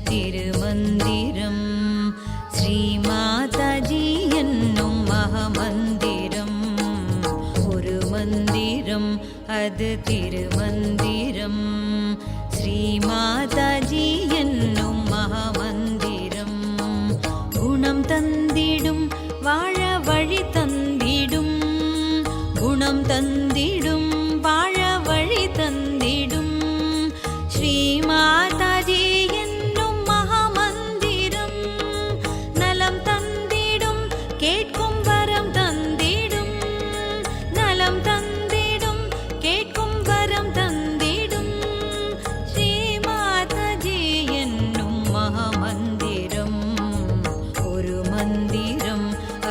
திருமந்திரம் ஸ்ரீமாதாஜி என்னும் மகாமந்திரம். ஒரு மந்திரம் அது திருமந்திரம். ஸ்ரீமாதாஜி என்னும் மகாமந்திரம். குணம் தந்திடும் வாழ வழி தந்திடும். குணம் தந்திடும் வாழ வழி தந்திடும். ஸ்ரீமாதாஜி என்னும் மகாமந்திரம். நலம் தந்திடும் கேட்கும் வரம் தந்திடும். நலம் தந்திடும் கேட்கும் வரம் தந்திடும். ஸ்ரீமாதாஜி என்னும் மகாமந்திரம். ஒரு மந்திரம்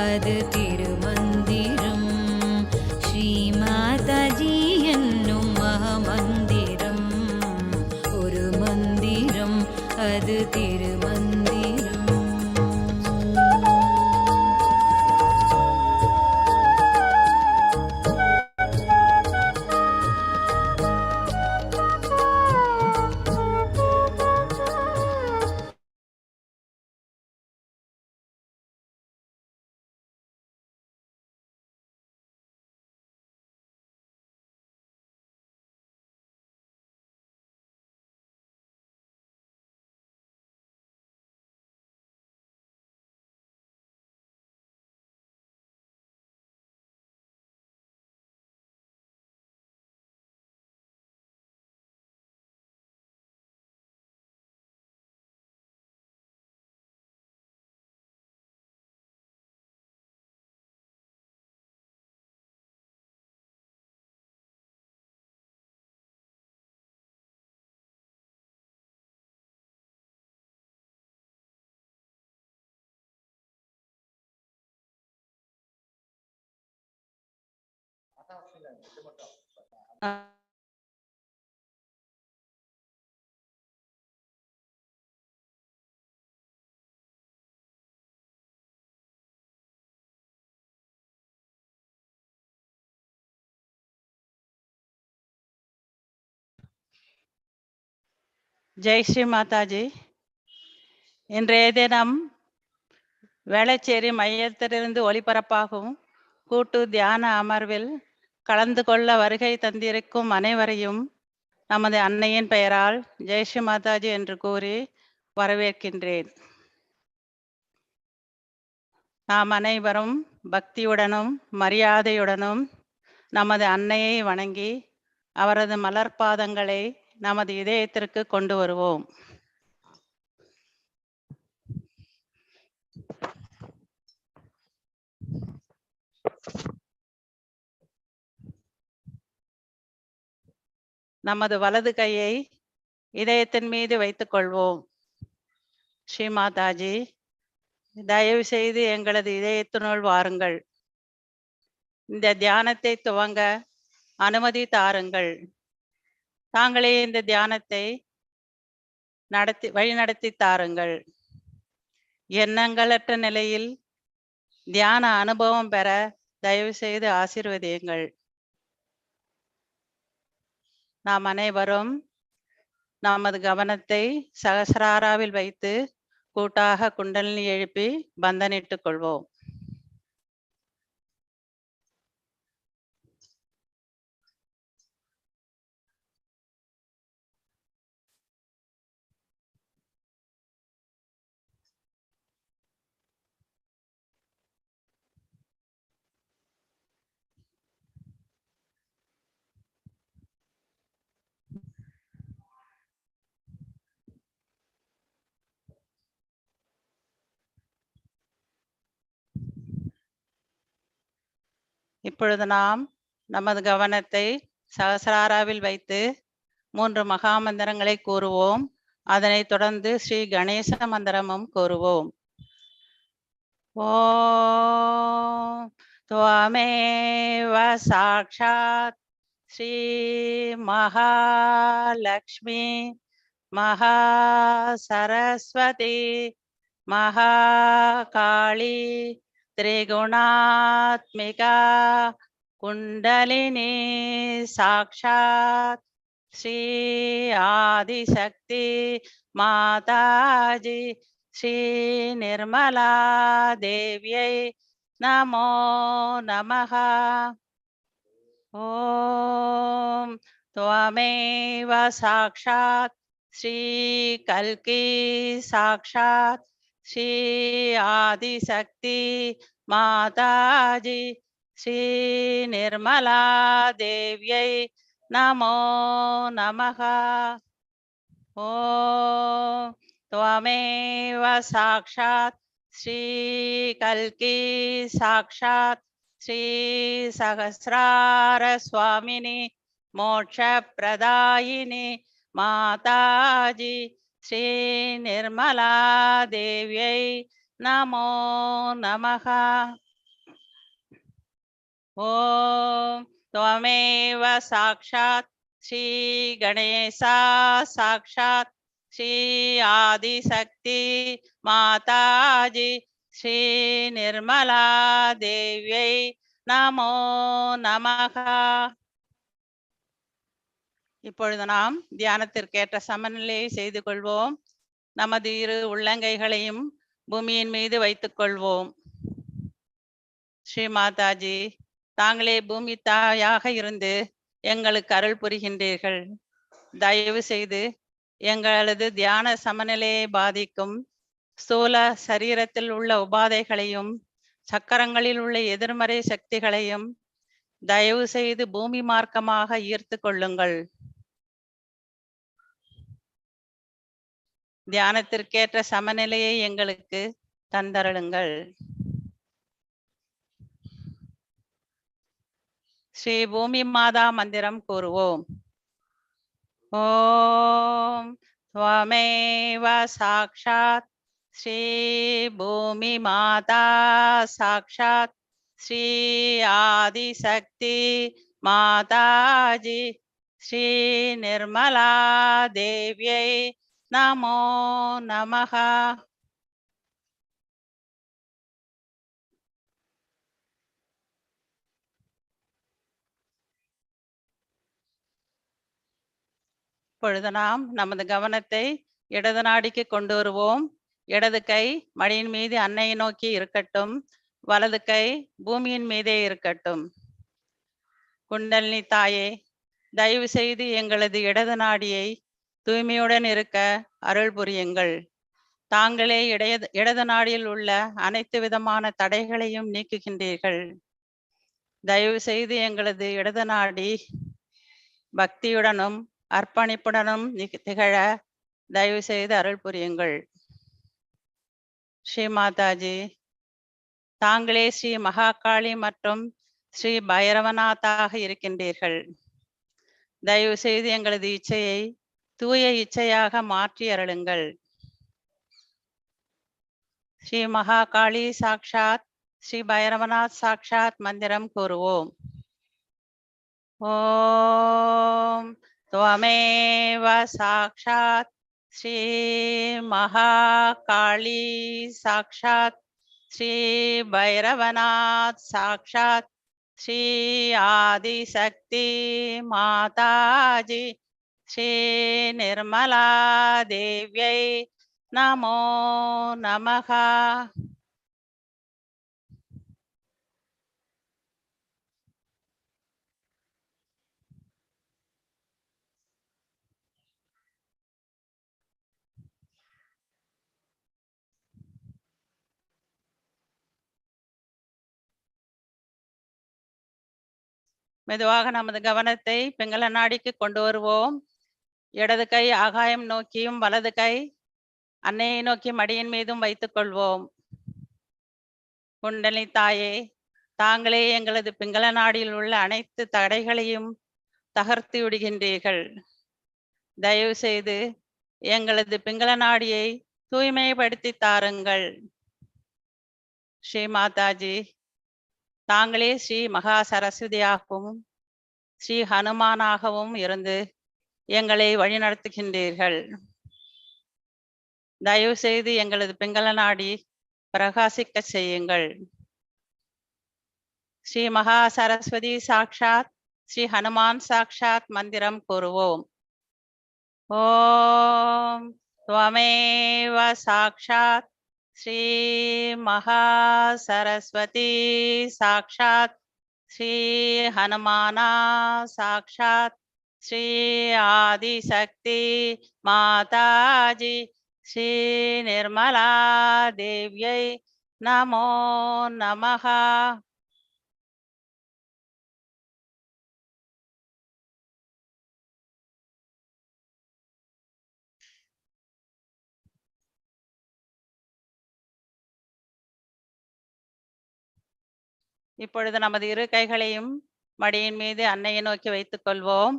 அது திருமந்திரம். ஸ்ரீமாதாஜி என்னும் மகாமந்திரம். ஒரு மந்திரம் அது திருமந்திரம். ஜெய் ஸ்ரீ மாதாஜி. இன்றைய தினம் வேளச்சேரி மையத்திலிருந்து ஒளிபரப்பாகும் கூட்டு தியான அமர்வில் கலந்து கொள்ள வருகை தந்திருக்கும் அனைவரையும் நமது அன்னையின் பெயரால் ஜெய் ஸ்ரீ மாதாஜி என்று கூறி வரவேற்கின்றேன். நாம் அனைவரும் பக்தியுடனும் மரியாதையுடனும் நமது அன்னையை வணங்கி அவரது மலர்பாதங்களை நமது இதயத்திற்கு கொண்டு வருவோம். நமது வலது கையை இதயத்தின் மீது வைத்துக் கொள்வோம். ஸ்ரீ மாதாஜி, தயவு செய்து எங்களது இதயத்தினுள் வாருங்கள். இந்த தியானத்தை துவங்க அனுமதி தாருங்கள். தாங்களே இந்த தியானத்தை வழிநடத்தி தாருங்கள். எண்ணங்களற்ற நிலையில் தியான அனுபவம் பெற தயவு செய்து ஆசீர்வதியுங்கள். நாம் அனைவரும் நமது கவனத்தை சகசிராராவில் வைத்து கூட்டாக குண்டலினி எழுப்பி பந்தனிட்டுக் கொள்வோம். இப்பொழுது நாம் நமது கவனத்தை சகசிராராவில் வைத்து 3 மகாமந்திரங்களை கூறுவோம். அதனைத் தொடர்ந்து ஸ்ரீ கணேச மந்திரமும் கூறுவோம். ஓம் त्वमेव साक्षात् श्री महालक्ष्मी महासरस्वती महाकाली त्रिगुणात्मिका कुंडलिनी साक्षात् श्री आदिशक्ति माताजी श्री निर्मला देव्यै नमो नमः। ओम त्वमेव साक्षात् श्री कल्की साक्षात् श्री आदिशक्ति माताजी श्री निर्मला देव्यै नमो नमः। ओम त्वमेव साक्षात् श्री कल्की साक्षात् श्री सहस्रार स्वामिनी मोक्ष प्रदायिनी माताजी श्री निर्मला देव्यै नमो नमः। ओम त्वमेव साक्षात् श्री गणेशा साक्षात् श्री आदिशक्ति माताजी श्री निर्मला देव्यै नमो नमः। இப்பொழுது நாம் தியானத்திற்கேற்ற சமநிலையை செய்து கொள்வோம். நமது இரு உள்ளங்கைகளையும் பூமியின் மீது வைத்துக் கொள்வோம். ஸ்ரீ மாதாஜி, தாங்களே பூமி தாயாக இருந்து எங்களுக்கு அருள் புரிகின்றீர்கள். தயவு செய்து எங்களது தியான சமநிலையை பாதிக்கும் ஸ்தூல சரீரத்தில் உள்ள உபாதைகளையும் சக்கரங்களில் உள்ள எதிர்மறை சக்திகளையும் தயவு செய்து பூமி மார்க்கமாக ஈர்த்து கொள்ளுங்கள். தியானத்திற்கேற்ற சமநிலையை எங்களுக்கு தந்தருளுங்கள். ஸ்ரீ பூமி மாதா மந்திரம் கூறுவோம். ஓம் त्वमेव साक्षात् श्री भूमि माता साक्षात् श्री आदिशक्ति माताजी श्री निर्मला देव्यै नमो नमः। இப்பொழுது நாம் நமது கவனத்தை இடது நாடிக்கு கொண்டு வருவோம். இடது கை மடியின் மீது அன்னையை நோக்கி இருக்கட்டும், வலது கை பூமியின் மீதே இருக்கட்டும். குண்டலினி தாயே, தயவு செய்து எங்களது இடது நாடியை தூய்மையுடன் இருக்க அருள் புரியுங்கள். தாங்களே இடது நாடியில் உள்ள அனைத்து விதமான தடைகளையும் நீக்குகின்றீர்கள். தயவு செய்து எங்களது இடது நாடி பக்தியுடனும் அர்ப்பணிப்புடனும் திகழ தயவு செய்து அருள் புரியுங்கள். ஸ்ரீ மாதாஜி, தாங்களே ஸ்ரீ மகாகாளி மற்றும் ஸ்ரீ பைரவநாத்தாக இருக்கின்றீர்கள். தயவு செய்து எங்களது இச்சையை தூய இச்சையாக மாற்றி அருளுங்கள். ஸ்ரீ மகாகாளி சாக்ஷாத் ஸ்ரீ பைரவநாத் சாக்ஷாத் மந்திரம் கூறுவோம். ஓம் त्वमेव साक्षात् श्री महाकाली साक्षात् श्री भैरवनाथ साक्षात् श्री आदिशक्ति माताजी श्री निर्मला देव्यै நமோ நமஹ. மெதுவாக நமது கவனத்தை பிங்கள நாடிக்கு கொண்டு வருவோம். இடது கை ஆகாயம் நோக்கியும் வலது கை அன்னையை நோக்கி மடியின் மீதும் வைத்துக் கொள்வோம். குண்டலினி தாயே, தாங்களே எங்களது பிங்கள நாடியில் உள்ள அனைத்து தடைகளையும் தகர்த்து விடுகின்றீர்கள். தயவு செய்து எங்களது பிங்கள நாடியை தூய்மைப்படுத்தி தாருங்கள். ஸ்ரீ மாதாஜி, தாங்களே ஸ்ரீ மகா சரஸ்வதியாகவும் ஸ்ரீ ஹனுமானாகவும் இருந்து எங்களை வழிநடத்துகின்றீர்கள். தயவு செய்து எங்களது பிங்கள நாடி பிரகாசிக்க செய்யுங்கள். ஸ்ரீ மகா சரஸ்வதி சாக்ஷாத், ஸ்ரீ ஹனுமான் சாக்ஷாத் மந்திரம் கூறுவோம். ஓம் त्वमेव சாக்ஷாத் ஸ்ரீ மகா சரஸ்வதி சாக்ஷாத் ஸ்ரீ ஹனுமானா சாக்ஷாத் ஸ்ரீ ஆதிசக்தி மாதாஜி ஸ்ரீ நிர்மலா தேவியை நமோ நமஹ. இப்பொழுது நமது இரு கைகளையும் மடியின் மீது அன்னையை நோக்கி வைத்துக் கொள்வோம்.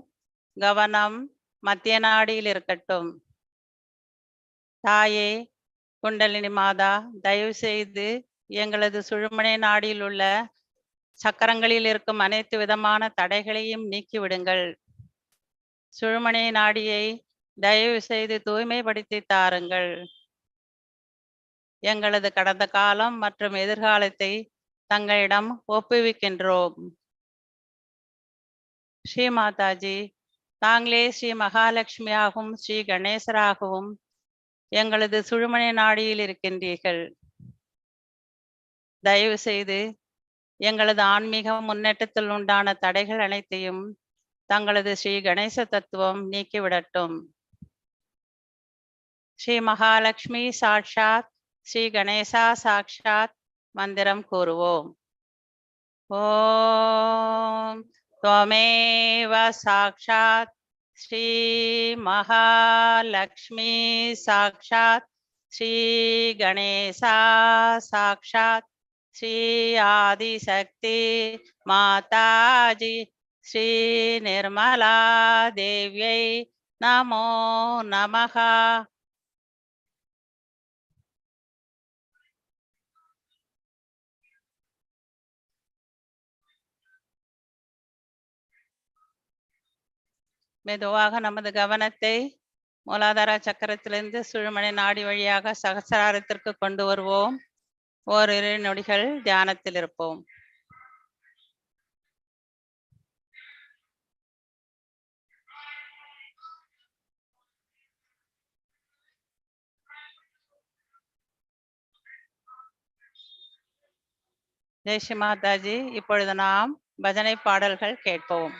கவனம் மத்திய நாடியில் இருக்கட்டும். தாயே குண்டலினி மாதா, தயவு செய்து எங்களது சுழுமனை நாடியில் உள்ள சக்கரங்களில் இருக்கும் அனைத்து விதமான தடைகளையும் நீக்கிவிடுங்கள். சுழுமனை நாடியை தயவு செய்து தூய்மைப்படுத்தி தாருங்கள். எங்களது கடந்த காலம் மற்றும் எதிர்காலத்தை தங்களிடம் ஒப்புவிக்கின்றோம். ஸ்ரீ மாதாஜி, தாங்களே ஸ்ரீ மகாலட்சுமியாகவும் ஸ்ரீ கணேசராகவும் எங்களது சுழுமனை நாடியில் இருக்கின்றீர்கள். தயவு செய்து எங்களது ஆன்மீக முன்னேற்றத்தில் உண்டான தடைகள் அனைத்தையும் தங்களது ஸ்ரீ கணேச தத்துவம் நீக்கிவிடட்டும். ஸ்ரீ மகாலட்சுமி சாட்சாத், ஸ்ரீ கணேசா சாட்சாத் மந்திரம் கூறுவோம். ஓம் त्वमेव சாக்ஷாத் ஸ்ரீ மகாலட்சுமி சாக்ஷாத் ஸ்ரீ கணேசா சாக்ஷாத் ஸ்ரீ ஆதிசக்தி மாதாஜி ஸ்ரீ நிர்மலா தேவியை நமோ நமஹ. மெதுவாக நமது கவனத்தை மூலாதார சக்கரத்திலிருந்து சுழுமனை நாடி வழியாக சகசிராரத்திற்கு கொண்டு வருவோம். ஓரிரு நொடிகள் தியானத்தில் இருப்போம். ஜெய் ஸ்ரீ மாதாஜி. இப்பொழுது நாம் பஜனை பாடல்கள் கேட்போம்.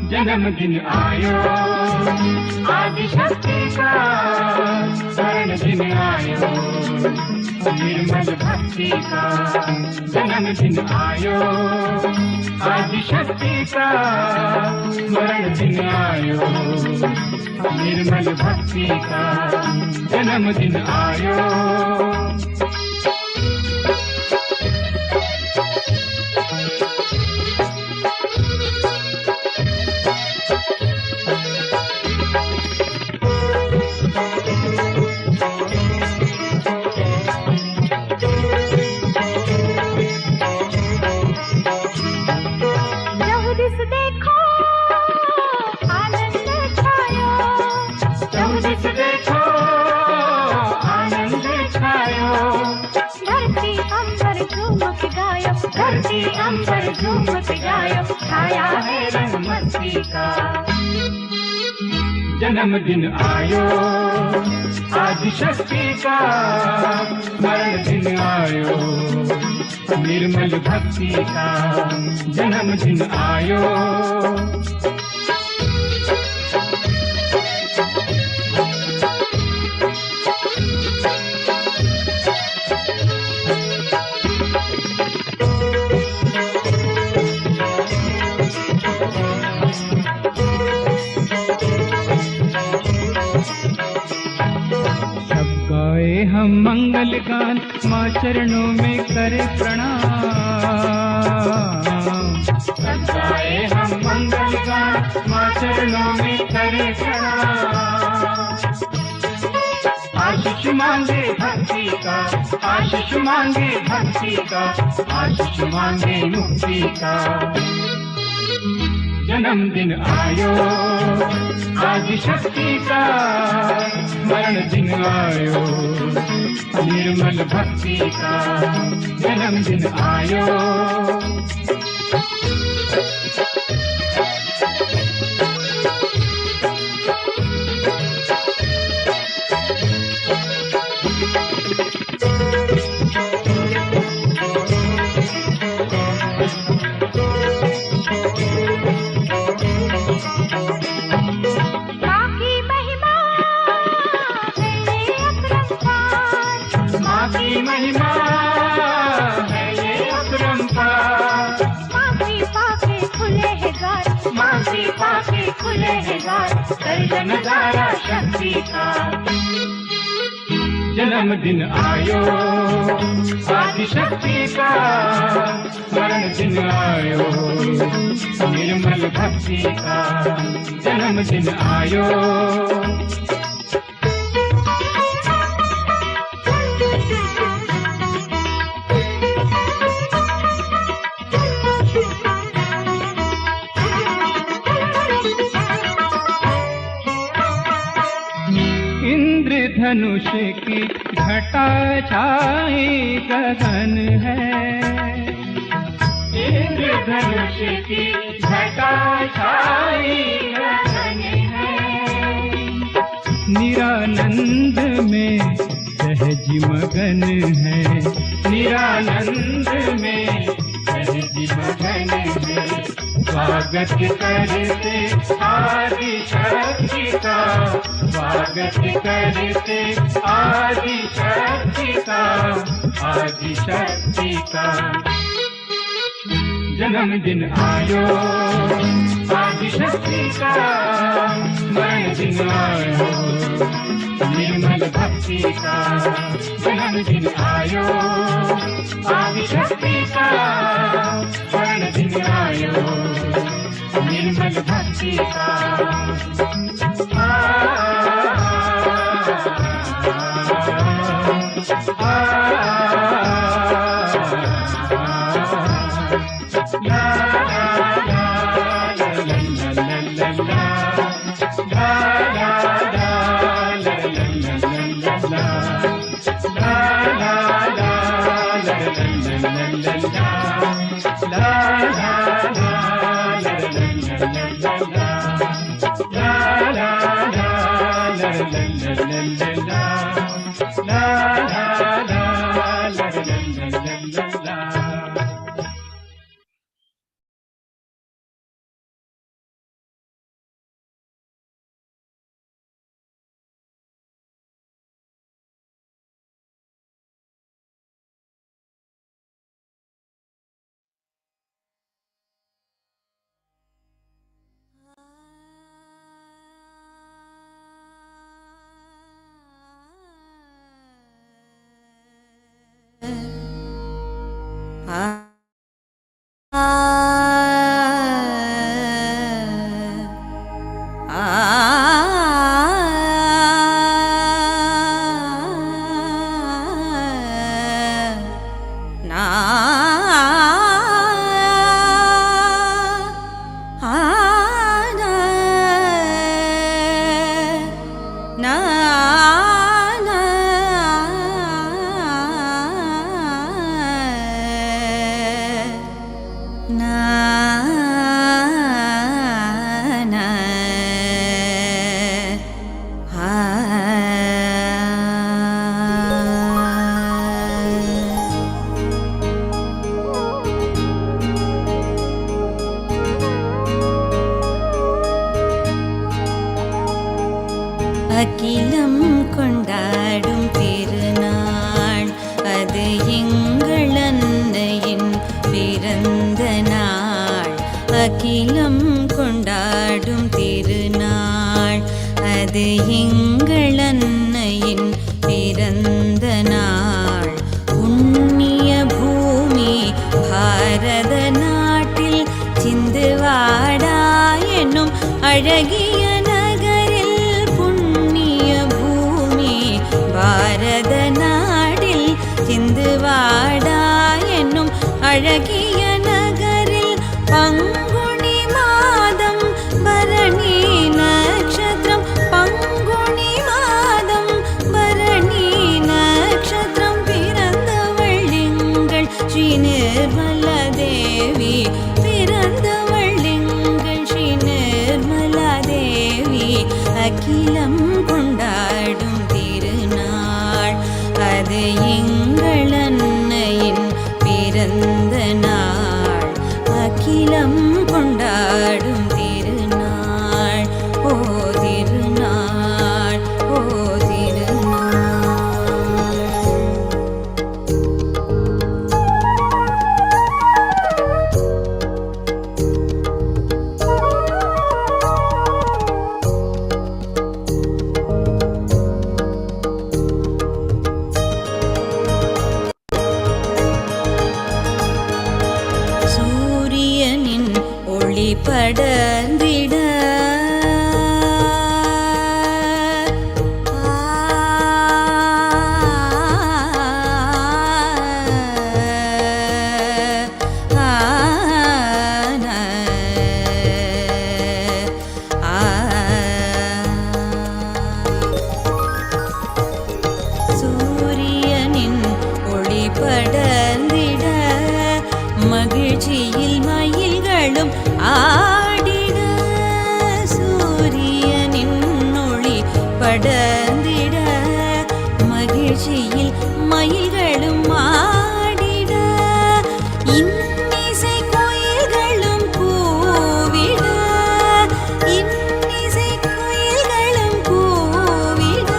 जन्मदिन आयो आदिशक्ति का, स्वर्ण दिन आयो निर्मल भक्ति का। जन्मदिन आयो आदि आदिशक्ति का स्मरण दिन आयो, निर्मल भक्ति का जन्मदिन आयो। धरती अंबर झूमत गायो, छाया है रंग मस्ती का जन्मदिन आयो, आदिशक्ति का स्मरण दिन आयो, निर्मल भक्ति का जन्मदिन आयो। हम मंगल गान, माँ चरणों में करे प्रणाम। सब गाए हम मंगल गान, माँ चरणों में करे प्रणाम। आशीष मांगे भक्ति का, आशीष मांगे भक्ति का, आशीष मांगे मुक्ति का जन्मदिन आयो, आदिशक्ति का स्मरण दिन आयो, निर्मल भक्ति का जन्मदिन आयो। महिमा है ये अपरंपार, माफी पाके खुले हैं द्वार, माफी पाके खुले हैं द्वार, कर नजारा शक्ति का जन्मदिन आयो, आदिशक्ति का स्मरण दिन आयो, निर्मल भक्ति का जन्मदिन आयो। धनुष की घटा छाई गगन है, इंद्रधनुष की घटा छाई गगन है, निरानंद में सहज मगन है, निरानंद में सहज मगन है, स्वागत करते आदिशक्ति का, स्वागत करते आदिशक्ति का, आदिशक्ति का जन्मदिन आयो, आदिशक्ति का स्मरण दिन आयो, निर्मल भक्ति का जन्मदिन आयो, आदिशक्ति का स्मरण दिन आयो, निर्मल भक्ति का la la அகிலம் கொண்டாடும் திருநாள் அது எங்கள் அன்னையின் பிறந்த நாள். அகிலம் கொண்டாடும் திருநாள் அது எங்கள் அன்னையின் பிறந்த நாள். புண்ணிய பூமி பாரத நாட்டில் சிந்துவாடா என்னும் அழகிய நகரில், புண்ணிய பூமி பாரத நாட்டில் சிந்துவாடா என்னும் அழகிய நகரில் பங்குனி மாதம் பரணி நட்சத்திரம், பங்குனி மாதம் பரணி நட்சத்திரம் பிறந்தவள் எங்கள் ஸ்ரீ நிர்மலா தேவி, பிறந்தவள் எங்கள் ஸ்ரீ நிர்மலா தேவி. அகிலம் கொண்டாடும் திருநாள் அது எங்கள் அன்னையின் பிறந்த நாள். அகிலம் கொண்டாடும் திருநாள், ஓ திருநாள், ஓ திருநாள். சூரியனின் ஒளி படர்ந்திட சூரியனின் ஒளி படர்ந்திட மகிழ்ச்சியில் மயில்களும் ஆடிட, சூரியனின் ஒளி படர்ந்திட மகிழ்ச்சியில் மயில்களும் ஆடிட, இன்னிசை கோயில்களும் கூவிட, இன்னிசை கோயில்களும் கூவிட,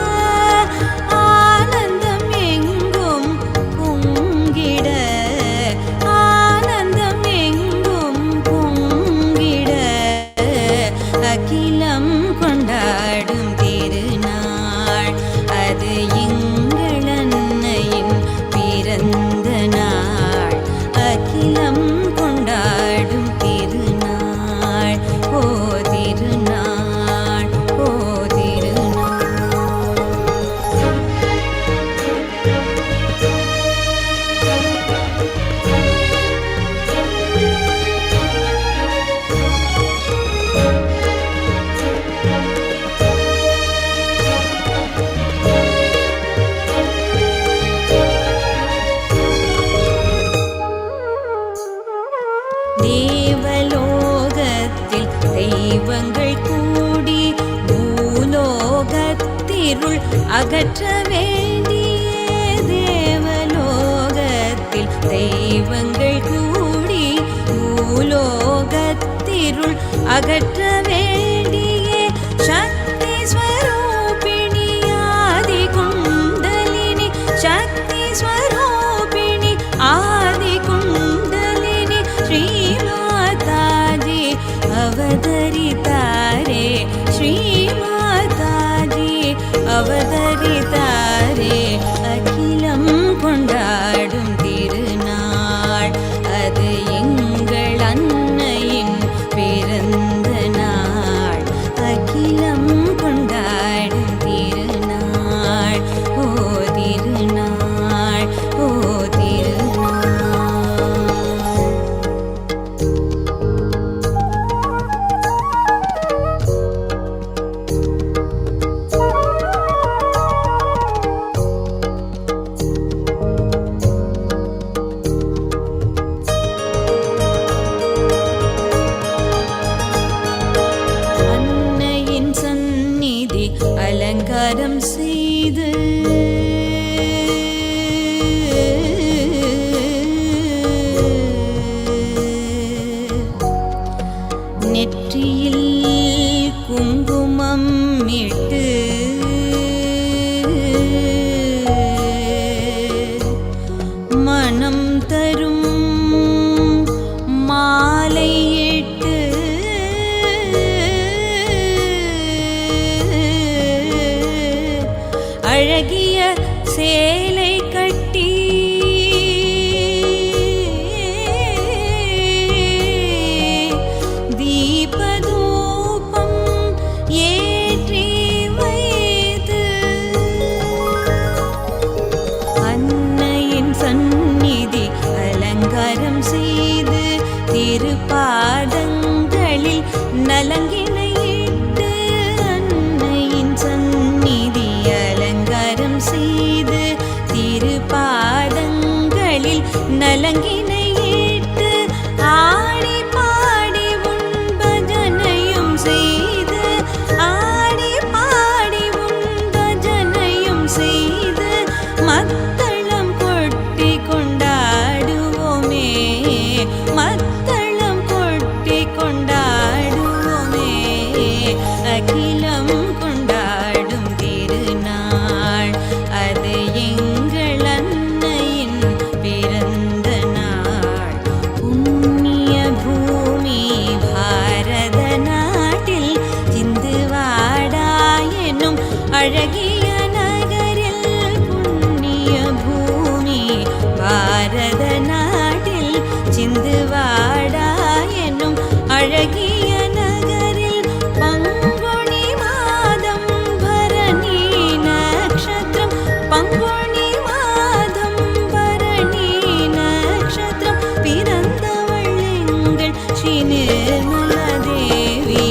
ஆனந்தம் எங்கும் பொங்கிட, ஆனந்தம் எங்கும் பொங்கிட. அகிலம் கொண்டாடும் திருநாள் அது எங்கள் அன்னையின் பிறந்த நாள். அகிலம் கொண்டாடும் திருநாள், ஓ திருநாள், ஓ திருநாள். தேவலோகத்தில் தெய்வங்கள் கூடி பூலோகத்திருள் அகற்ற வேண்டிய, தேவலோகத்தில் தெய்வங்கள் கூடி பூலோகத்திருள் அகற்ற வேண்டிய சக்தி ஸ்வரூபிணி ஆதி குண்டலினி, சக்தி ஸ்வரூபிணி ஆதி குண்டலினி ஸ்ரீ மாதாஜி அவதரித்தாரே, ஸ்ரீ மாதாஜி அவதரித்தாரே. அகிலம் கொண்டாடும் திருநாள் அது எங்கள் அன்னையின் பிறந்த நாள். அகிலம் கொண்டாடும் திருநாள், ஓ திருநாள், ஓ திருநாள். அன்னையின் சந்நிதி அலங்காரம் செய்து நெற்றியில் குங்குமம் இட்டு நலங்கினையிட்டு அன்னையின் சந்நிதி அலங்காரம் செய்து திருப்பாதங்களில் நலங்கினையிட்டு ஆடி பாடி உன் பஜனையும் செய்து ஆடி பாடி உன் பஜனையும் செய்து மத்தளம் கொட்டி கொண்டாடுவோமே மத்தளம் கொட்டி கொண்டாடுவோமே அகிலம் கொண்டாடும் திருநாள் அது எங்கள் அன்னையின் பிறந்த நாள் புண்ணிய பூமி பாரத நாட்டில் சிந்துவாடா எனும் அழகிய நகரில் புண்ணிய பூமி பாரத நாட்டில் சிந்துவாடா எனும் அழகிய நகரில் பங்குனி மாதம் பரணி நட்சத்திரம் பங்குனி மாதம் பரணி நட்சத்திரம் பிறந்தவள் எங்கள் ஸ்ரீ நிர்மலா தேவி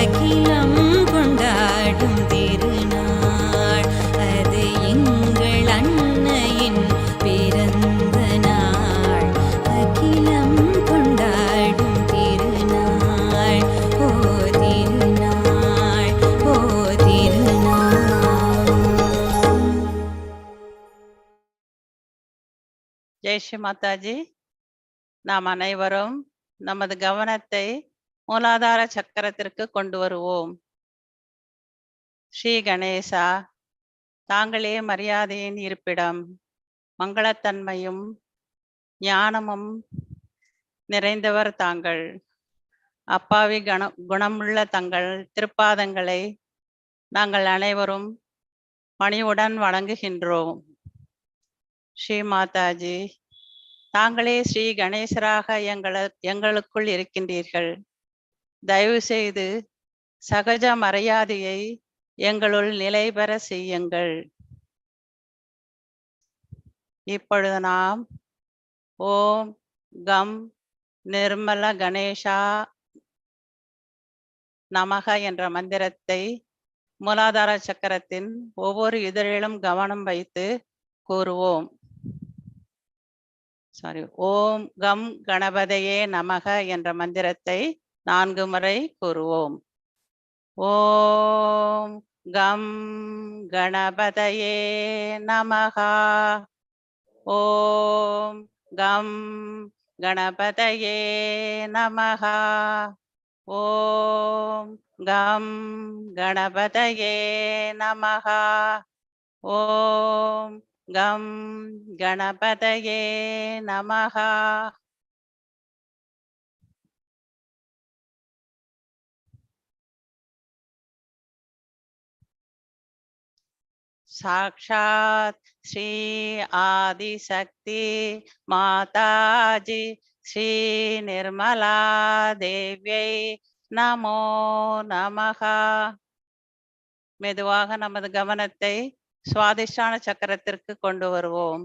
அகிலம் கொண்டாடும் திருநாள் அது எங்கள் அன்னையின் பிறந்த நாள் அகிலம் கொண்டாடும் திருநாள் ஓ திருநாள் ஓ திருநாள். ஜெய் ஸ்ரீ மாதாஜி. நாம் அனைவரும் நமது கவனத்தை மூலாதார சக்கரத்திற்கு கொண்டு வருவோம். ஸ்ரீ கணேசா, தாங்களே மரியாதையின் இருப்பிடம், மங்களத்தன்மையும் ஞானமும் நிறைந்தவர் தாங்கள். அப்பாவி குணமுள்ள தங்கள் திருப்பாதங்களை நாங்கள் அனைவரும் பணிவுடன் வணங்குகின்றோம். ஸ்ரீ மாதாஜி, தாங்களே ஸ்ரீ கணேசராக எங்களுக்குள் இருக்கின்றீர்கள். தயவு செய்து சகஜ மரியாதையை எங்களுள் நிலை பெற செய்யுங்கள். இப்பொழுது நாம் ஓம் கம் நிர்மல கணேஷா நமக என்ற மந்திரத்தை மூலாதார சக்கரத்தின் ஒவ்வொரு இதழிலும் கவனம் வைத்து கூறுவோம். ஓம் கம் கணபதையே நமக என்ற மந்திரத்தை 4 முறை கூறுவோம். ஓம் கம் கணபதையே நமக. ஓம் கம் கணபதையே நமக. ஓம் கம் கணபதையே நமக. ஓம் கம் கணபதையே நமக. साक्षात श्री आदिशक्ति माताजी श्री निर्मला देव्यै நமோ நமக. மெதுவாக நமது கவனத்தை சுவாதிஷ்டான சக்கரத்திற்கு கொண்டு வருவோம்.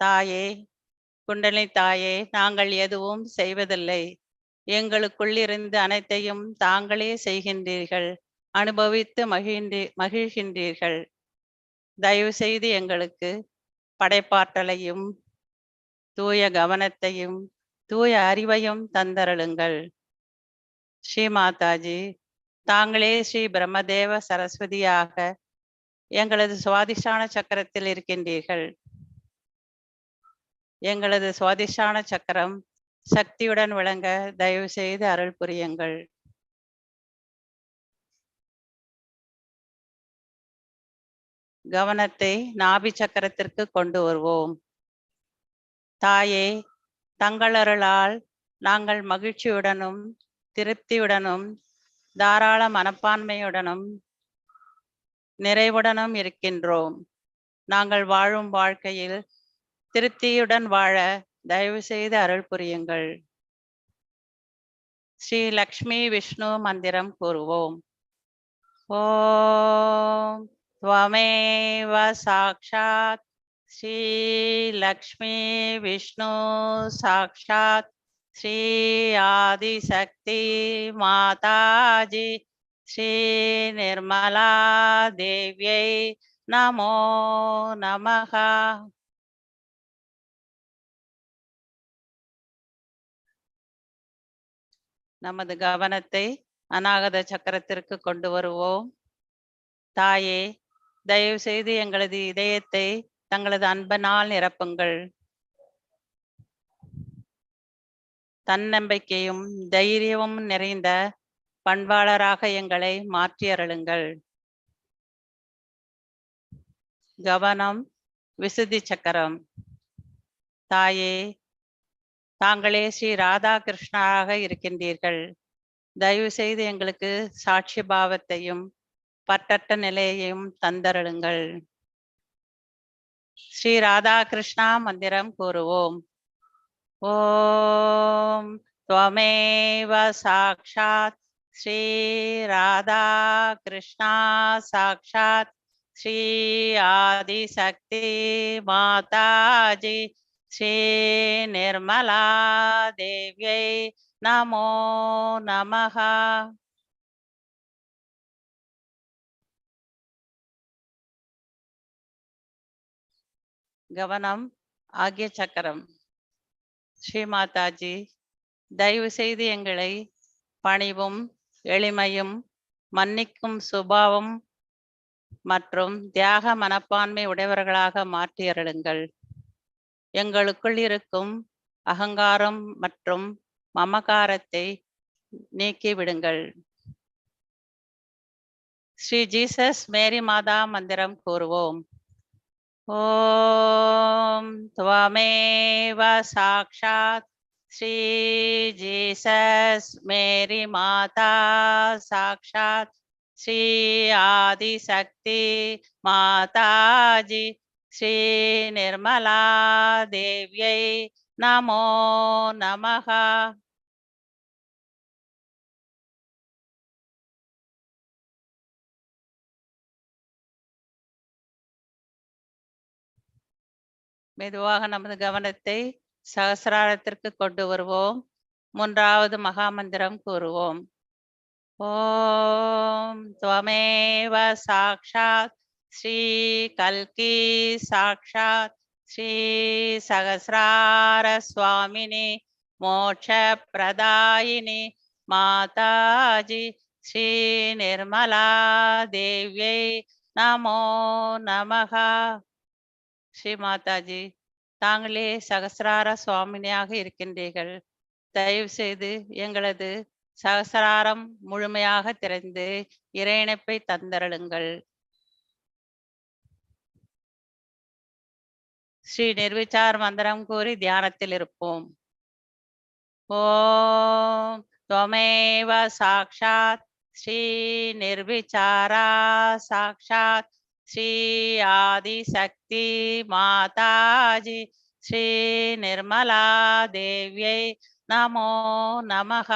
தாயே, குண்டலினி தாயே, நாங்கள் எதுவும் செய்வதில்லை. எங்களுக்குள் இருந்து அனைத்தையும் தாங்களே செய்கின்றீர்கள், அனுபவித்து மகிழ்கின்றீர்கள். தயவு செய்து எங்களுக்கு படைப்பாற்றலையும் தூய கவனத்தையும் தூய அறிவையும் தந்தருளுங்கள். ஸ்ரீ மாதாஜி, தாங்களே ஸ்ரீ பிரம்மதேவ சரஸ்வதியாக எங்களது சுவாதிஷ்டான சக்கரத்தில் இருக்கின்றீர்கள். எங்களது சுவாதிஷ்டான சக்கரம் சக்தியுடன் விளங்க தயவு செய்து அருள் புரியுங்கள். கவனத்தை நாபி சக்கரத்திற்கு கொண்டு வருவோம். தாயே, தங்கள் அருளால் நாங்கள் மகிழ்ச்சியுடனும் திருப்தியுடனும் தாராள மனப்பான்மையுடனும் நிறைவுடனும் இருக்கின்றோம். நாங்கள் வாழும் வாழ்க்கையில் திருப்தியுடன் வாழ தயவு செய்து அருள் புரியுங்கள். ஸ்ரீ லக்ஷ்மி விஷ்ணு மந்திரம் கூறுவோம். ஓம் त्वमेव साक्षात् श्री लक्ष्मी विष्णु साक्षात् ஸ்ரீ ஆதிசக்தி மாதாஜி ஸ்ரீ நிர்மலா தேவியை நமோ நமஹ. நமது கவனத்தை அநாகத சக்கரத்திற்கு கொண்டு வருவோம். தாயே, தயவு செய்து எங்களது இதயத்தை தங்களது அன்பனால் நிரப்புங்கள். தன்னம்பிக்கையும் தைரியமும் நிறைந்த பண்பாளராக எங்களை மாற்றி அருளுங்கள். கவனம் விசுத்தி சக்கரம். தாயே, தாங்களே ஸ்ரீ ராதாகிருஷ்ணராக இருக்கின்றீர்கள். தயவு செய்து எங்களுக்கு சாட்சி பாவத்தையும் பற்றற்ற நிலையையும் தந்தருளுங்கள். ஸ்ரீ ராதாகிருஷ்ணா மந்திரம் கூறுவோம். ஓம் त्वमेव साक्षात् श्री राधा कृष्णा साक्षात् श्री आदिशक्ति माताजी श्री निर्मला देव्यै नमो नमः. கவனம் ஆகிய சக்கரம். ஸ்ரீ மாதாஜி, தயவு செய்து எங்களை பணிவும் எளிமையும் மன்னிக்கும் சுபாவம் மற்றும் தியாக மனப்பான்மை உடையவர்களாக மாற்றி அருளுங்கள். எங்களுக்குள் இருக்கும் அகங்காரம் மற்றும் மமகாரத்தை நீக்கிவிடுங்கள். ஸ்ரீ ஜீசஸ் மேரி மாதா மந்திரம் கூறுவோம். ஓம் त्वमेव साक्षात् श्री जीसस मेरी माता साक्षात् श्री आदिशक्ति माताजी श्री निर्मला देव्यै नमो नमः. மெதுவாக நமது கவனத்தை சகசிராரத்திற்கு கொண்டு வருவோம். மூன்றாவது மகாமந்திரம் கூறுவோம். ஓம் त्वमेव साक्षात् श्री कल्की साक्षात् श्री सहस्रार स्वामिनी मोक्ष प्रदायिनी माताजी श्री निर्मला देव्यै नमो नमः. ஸ்ரீ மாதாஜி, தாங்களே சகசிரார சுவாமினியாக இருக்கின்றீர்கள். தயவு செய்து எங்களது சகசிராரம் முழுமையாக திறந்து இறையிணைப்பை தந்தருளுங்கள். ஸ்ரீ நிர்விச்சார் மந்திரம் கூறி தியானத்தில் இருப்போம். ஓம் त्वमेव साक्षात् श्री निर्विचारा साक्षात् श्री आदिशक्ति माताजी श्री निर्मला देव्यै नमो नमः.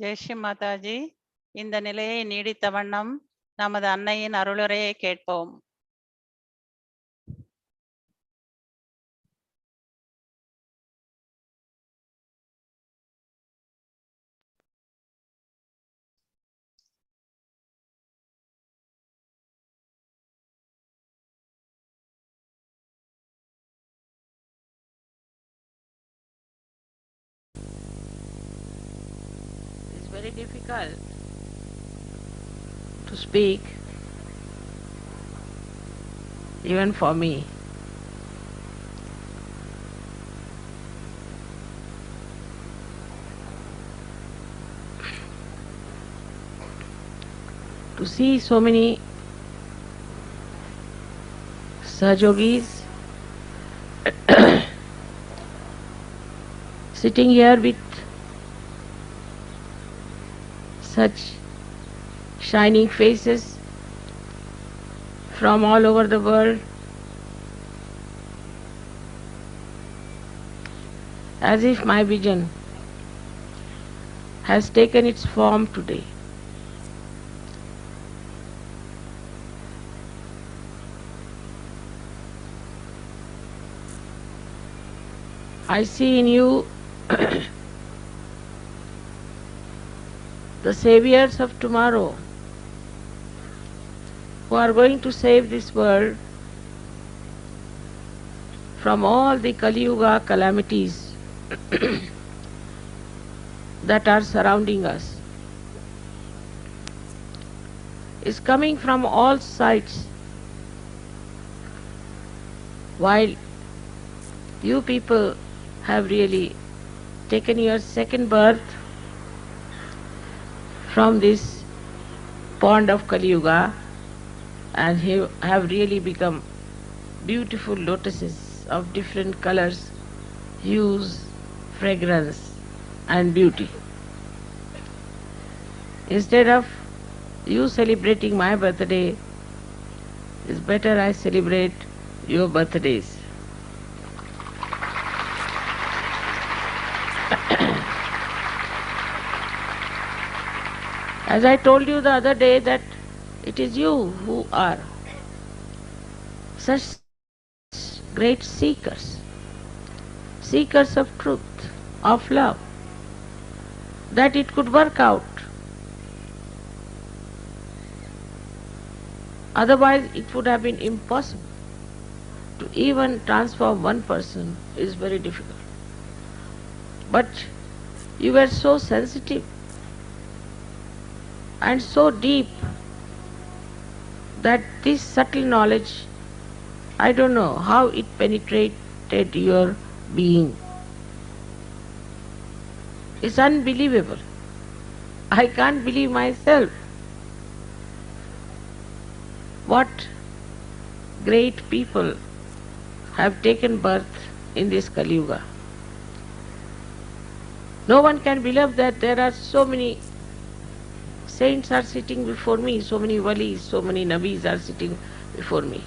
ஜெய்ஸ்ரீ மாதாஜி, இந்த நிலையை நீடித்த வண்ணம் நமது அன்னையின் அருளுரையை கேட்போம். It's very difficult to speak, even for me. To see so many Sahajogis sitting here with such shining faces from all over the world, as if my vision has taken its form today. I see in you the saviors of tomorrow, who are going to save this world from all the Kali Yuga calamities that are surrounding us. Is coming from all sides, while you people have really taken your second birth from this pond of Kali Yuga and have really become beautiful lotuses of different colors, hues, fragrance and beauty. Instead of you celebrating my birthday, it's better I celebrate your birthdays. As I told you the other day that it is you who are such great seekers, seekers of truth, of love, that it could work out. Otherwise it would have been impossible. To even transform one person is very difficult. But you were so sensitive and so deep that this subtle knowledge, I don't know how it penetrated your being. It's unbelievable. I can't believe myself. What great people have taken birth in this Kali Yuga. No one can believe that there are so many saints are sitting before me, so many walis, so many nabis are sitting before me.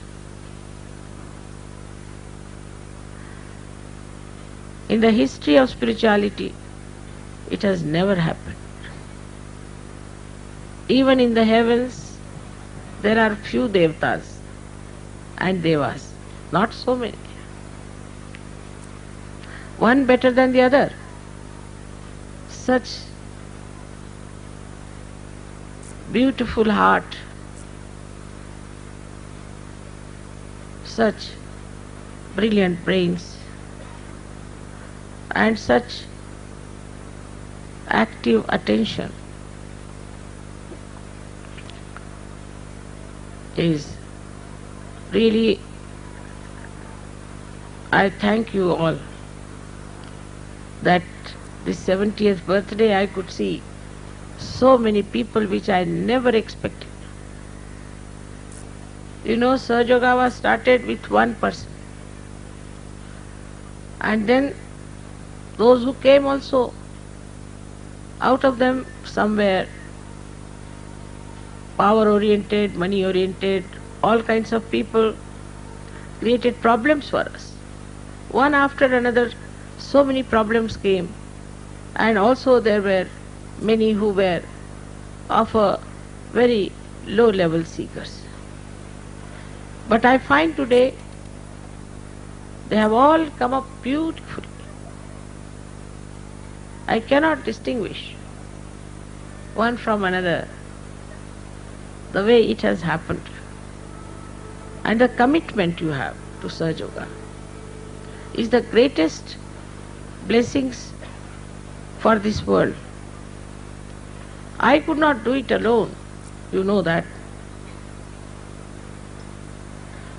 In the history of spirituality, it has never happened. Even in the heavens, there are few devatas and devas, not so many. One better than the other. Such beautiful heart, such brilliant brains, and such active attention is really, I thank you all that this 70th birthday I could see so many people which I never expected. You know, Sahaja was started with one person, and then those who came also, out of them some were power oriented, money oriented, all kinds of people created problems for us. One after another, so many problems came, and also there were many who were of a very low level seekers. But I find today they have all come up beautifully. I cannot distinguish one from another the way it has happened. And the commitment you have to Sahaja Yoga is the greatest blessings for this world. I could not do it alone, you know that.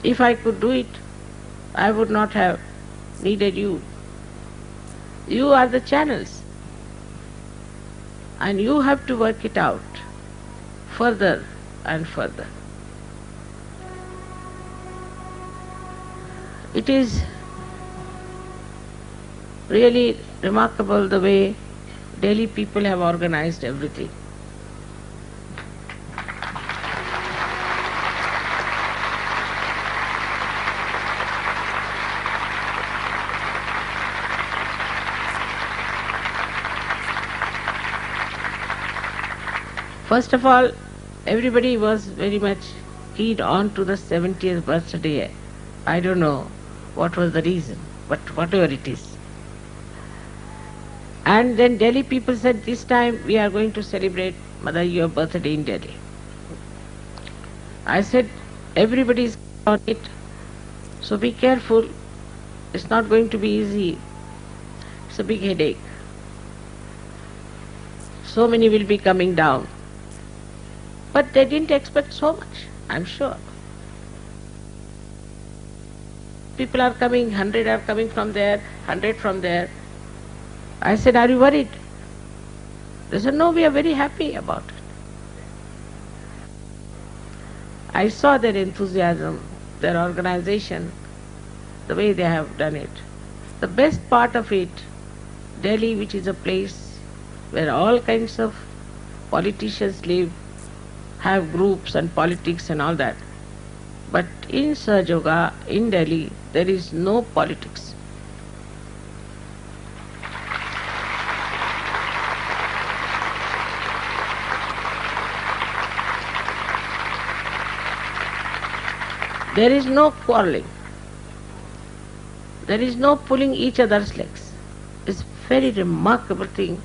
If I could do it, I would not have needed you. You are the channels, and you have to work it out further and further. It is really remarkable the way Delhi people have organized everything. First of all, everybody was very much keyed on to the 70th birthday. I don't know what was the reason, but whatever it is. And then Delhi people said, this time we are going to celebrate Mother, your birthday in Delhi. I said, everybody is on it, so be careful. It's not going to be easy. It's a big headache. So many will be coming down. But they didn't expect so much, I'm sure. People are coming, 100 are coming from there, 100 from there. I said, are you worried? They said, no, we are very happy about it. I saw their enthusiasm, their organization, the way they have done it. The best part of it, Delhi, which is a place where all kinds of politicians live, have groups and politics and all that. But in Sahaja Yoga, in Delhi, there is no politics. There is no quarreling. There is no pulling each other's legs. It's a very remarkable thing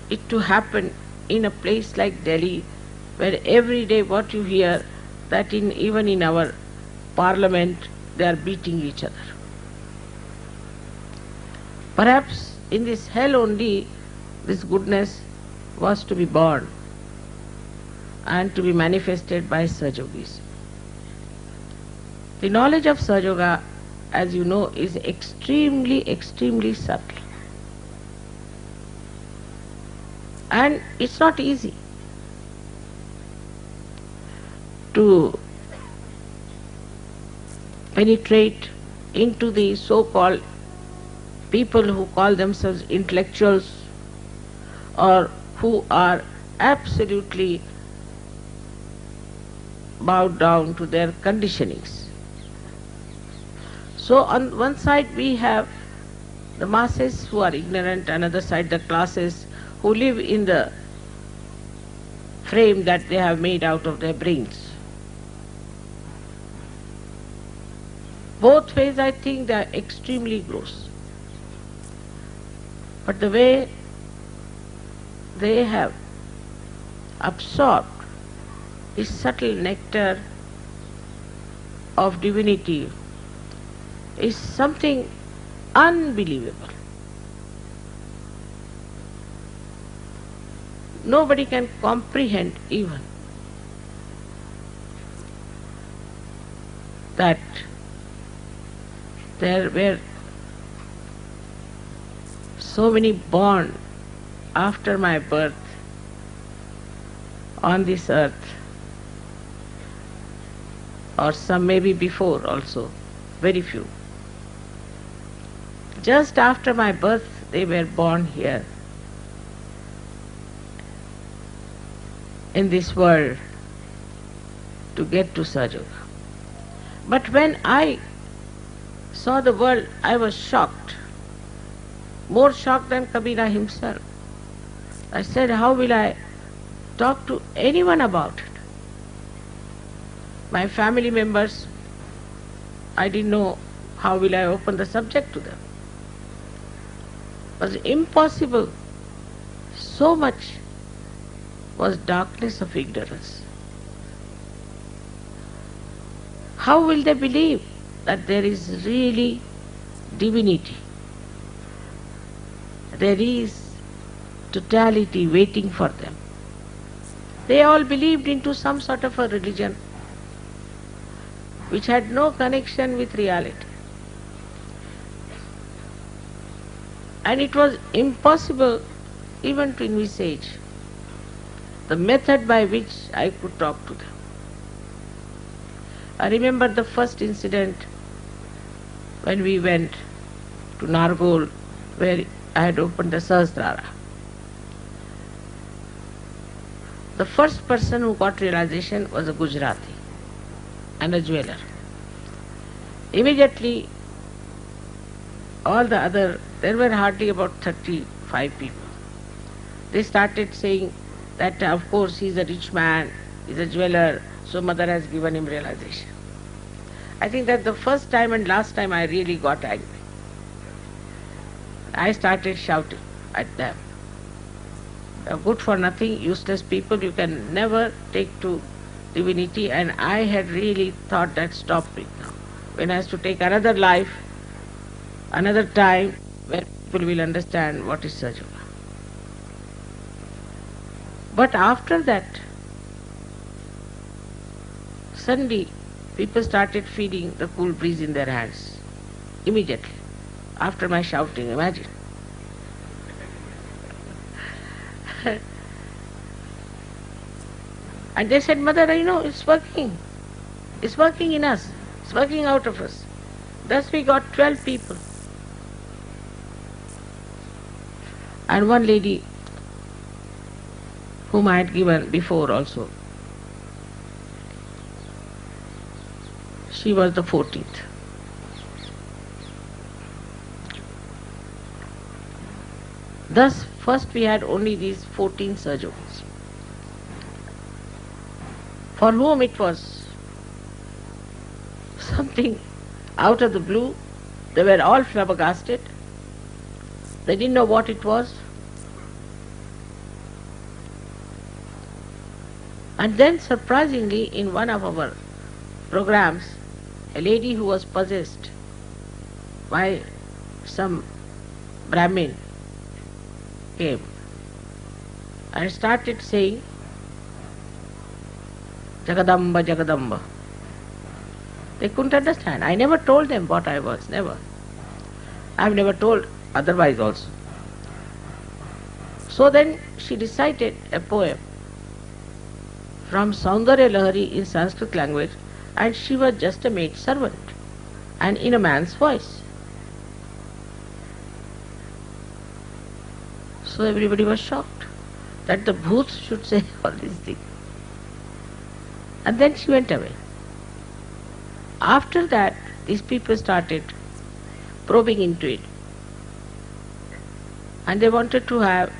it to happen in a place like Delhi, where every day what you hear, that even in our parliament they are beating each other. Perhaps in this hell only this goodness was to be born and to be manifested by Sahaja Yogis. The knowledge of Sahaja Yoga, as you know, is extremely, extremely subtle. And it's not easy to penetrate into the so-called people who call themselves intellectuals or who are absolutely bowed down to their conditionings. So on one side we have the masses who are ignorant, on the other side the classes who live in the frame that they have made out of their brains. Both ways I think they are extremely gross. But the way they have absorbed this subtle nectar of divinity is something unbelievable. Nobody can comprehend even that there were so many born after my birth on this earth, or some maybe before also, very few. Just after my birth they were born here in this world to get to Sahaja Yoga. But when I saw the world, I was shocked, more shocked than Kabira himself. I said, how will I talk to anyone about it? My family members, I didn't know how will I open the subject to them. It was impossible. So much was darkness of ignorance. How will they believe that there is really divinity? There is totality waiting for them. They all believed into some sort of a religion which had no connection with reality. And it was impossible even to envisage the method by which I could talk to them. I remember the first incident when we went to Nargol, where I had opened the Sahasrara. The first person who got realization was a Gujarati and a jeweler. Immediately, all the other, there were hardly about 35 people. They started saying that of course he is a rich man, he is a jeweler, so mother has given him realization. I think that the first time and last time I really got angry. I started shouting at them. You're good for nothing, useless people, you can never take to divinity, and I had really thought that stop it now. When I have to take another life, another time, when people will understand what is Sahaja. But after that, suddenly people started feeling the cool breeze in their hands. Immediately, after my shouting, imagine. And they said, Mother, it's working. It's working in us. It's working out of us. Thus we got 12 people. And one lady whom I had given before also, she was the 14th. Thus, first we had only these 14 surgeons, for whom it was something out of the blue. They were all flabbergasted. They didn't know what it was. And then surprisingly, in one of our programs, a lady who was possessed by some Brahmin came and started saying, Jagadamba, Jagadamba. They couldn't understand. I never told them what I was, never. I've never told otherwise also. So then she recited a poem from Saundarya Lahari in Sanskrit language, and she was just a maid servant and in a man's voice. So everybody was shocked that the bhoots should say all these things. And then she went away. After that, these people started probing into it. And they wanted to have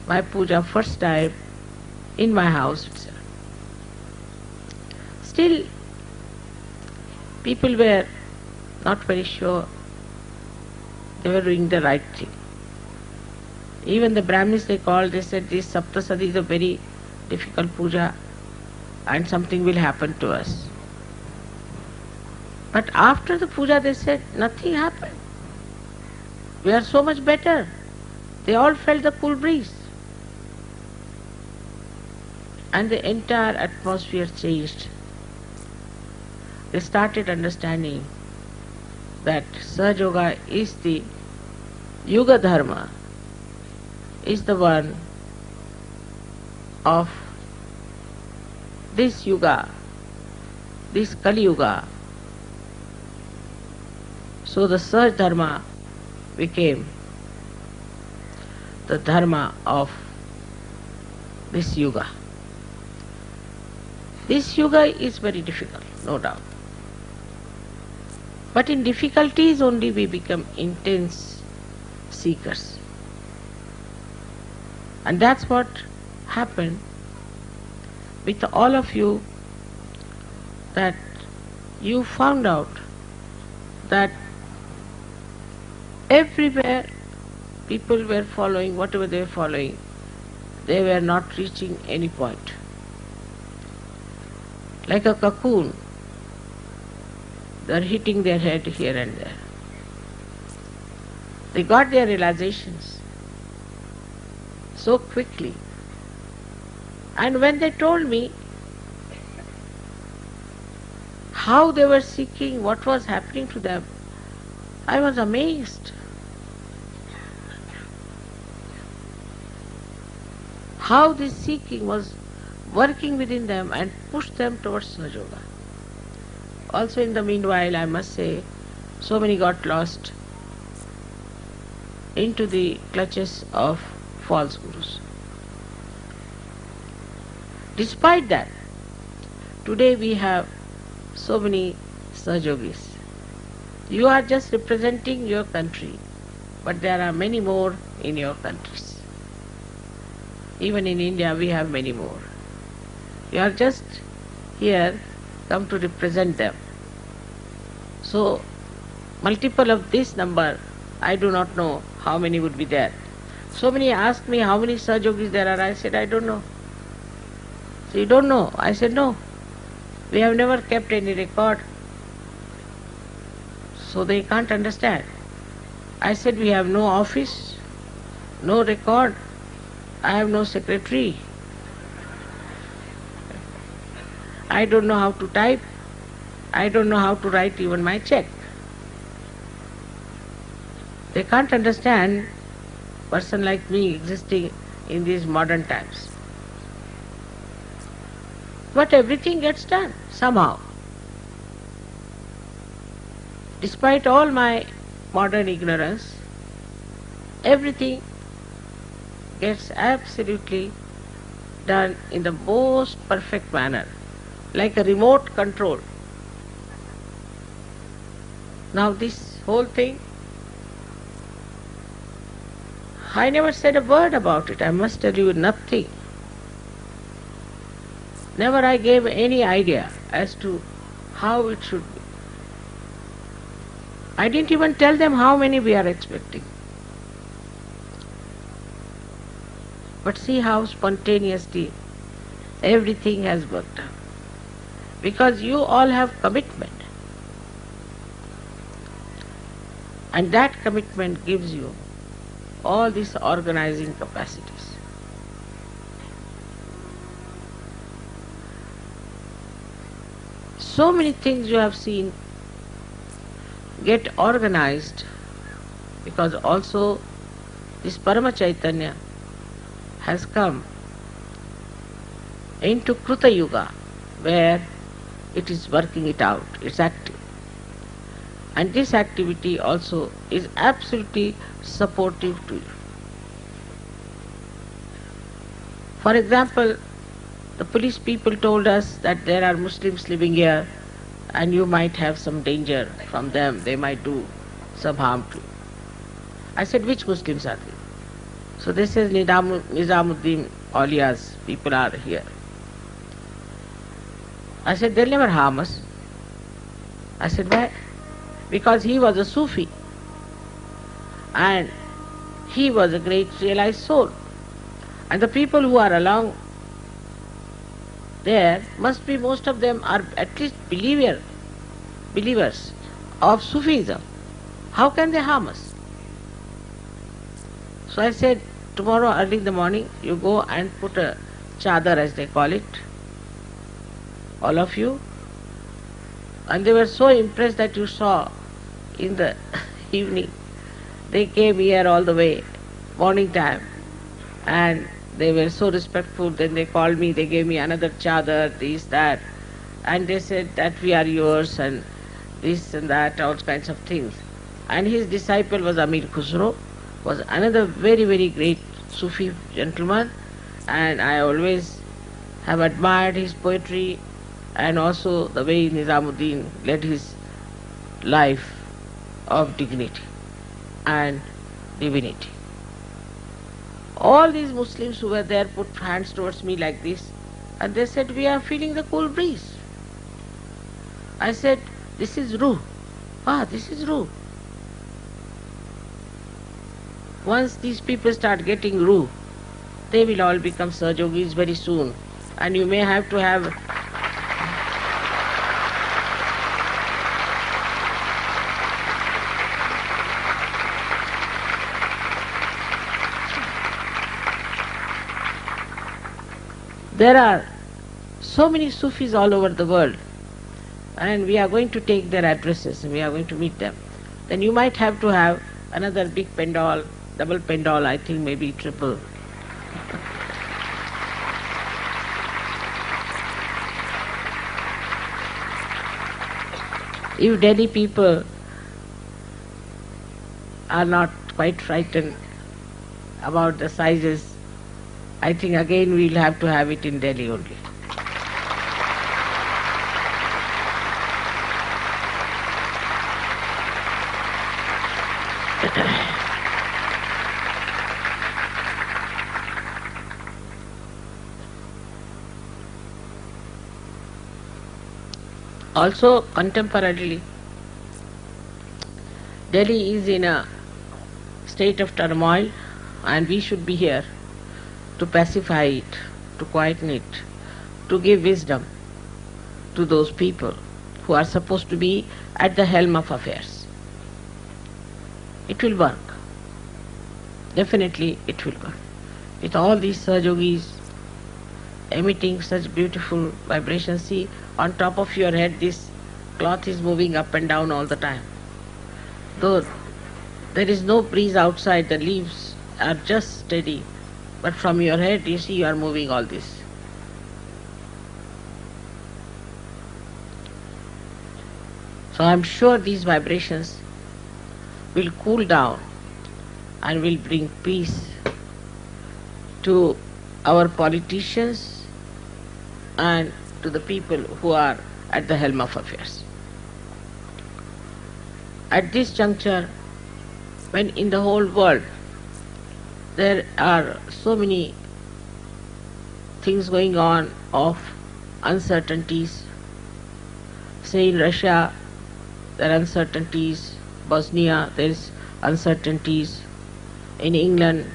my puja first time in my house itself. Still, people were not very sure they were doing the right thing. Even the Brahmins they called, they said this Saptasadi is a very difficult puja and something will happen to us. But after the puja they said nothing happened. We are so much better. They all felt the cool breeze. And the entire atmosphere changed. They started understanding that Sahaja Yoga is the Yuga Dharma, is the one of this Yuga, this Kali Yuga. So the Sahaja Dharma became the Dharma of this Yuga. This Yuga is very difficult, no doubt. But in difficulties only we become intense seekers. And that's what happened with all of you, that you found out that everywhere people were following whatever they were following, they were not reaching any point. Like a cocoon, they are hitting their head here and there. They got their realizations so quickly. And when they told me how they were seeking, what was happening to them, I was amazed. How this seeking was working within them and pushed them towards Sahaja Yoga. Also in the meanwhile, I must say, so many got lost into the clutches of false gurus. Despite that, today we have so many Sahajogis. You are just representing your country, but there are many more in your countries. Even in India we have many more. You are just here come to represent them. So, multiple of this number, I do not know how many would be there. So many ask me how many Sahajogis there are. I said, I don't know. So you don't know? I said, no. We have never kept any record. So they can't understand. I said, we have no office, no record. I have no secretary. I don't know how to type. I don't know how to write even my check. They can't understand a person like me existing in these modern times. But everything gets done somehow. Despite all my modern ignorance, everything gets absolutely done in the most perfect manner, like a remote control. Now this whole thing, I never said a word about it. I must tell you nothing. Never I gave any idea as to how it should be. I didn't even tell them how many we are expecting. But see how spontaneously everything has worked out. Because you all have commitment. And that commitment gives you all these organizing capacities. So many things you have seen get organized because also this Parama Chaitanya has come into Kruta Yuga where it is working it out, it's active. And this activity also is absolutely supportive to you. For example, the police people told us that there are Muslims living here and you might have some danger from them, they might do some harm to you. I said, which Muslims are they? So they said Nizamuddin Aulia's people are here. I said, they'll never harm us. I said, why? Because he was a Sufi and he was a great realized soul. And the people who are along there must be, most of them are at least believers of Sufism. How can they harm us? So I said, tomorrow early in the morning you go and put a chadar, as they call it, all of you. And they were so impressed that you saw in the evening. They came here all the way, morning time, and they were so respectful. Then they called me, they gave me another chadar, this, that, and they said that we are yours and this and that, all kinds of things. And his disciple was Amir Khusro, was another very, very great Sufi gentleman, and I always have admired his poetry and also the way Nizamuddin led his life of dignity and divinity. All these Muslims who were there put hands towards me like this, and they said, "We are feeling the cool breeze." I said, "This is Ruh. Ah, this is Ruh." Once these people start getting Ruh, they will all become Sahajogis very soon. And you may have to have There are so many Sufis all over the world, and we are going to take their addresses and we are going to meet them. Then you might have to have another big pendal, double pendal, I think maybe triple. If Delhi people are not quite frightened about the sizes, I think again we'll have to have it in Delhi only. Also, contemporarily, Delhi is in a state of turmoil, and we should be here to pacify it, to quieten it, to give wisdom to those people who are supposed to be at the helm of affairs. It will work. Definitely it will work. With all these Sahajogis emitting such beautiful vibrations, see, on top of your head this cloth is moving up and down all the time. Though there is no breeze outside, the leaves are just steady, but from your head you see you are moving all this. So I am sure these vibrations will cool down and will bring peace to our politicians and to the people who are at the helm of affairs. At this juncture, when in the whole world there are so many things going on of uncertainties, say in Russia there are uncertainties, Bosnia there is uncertainties, in England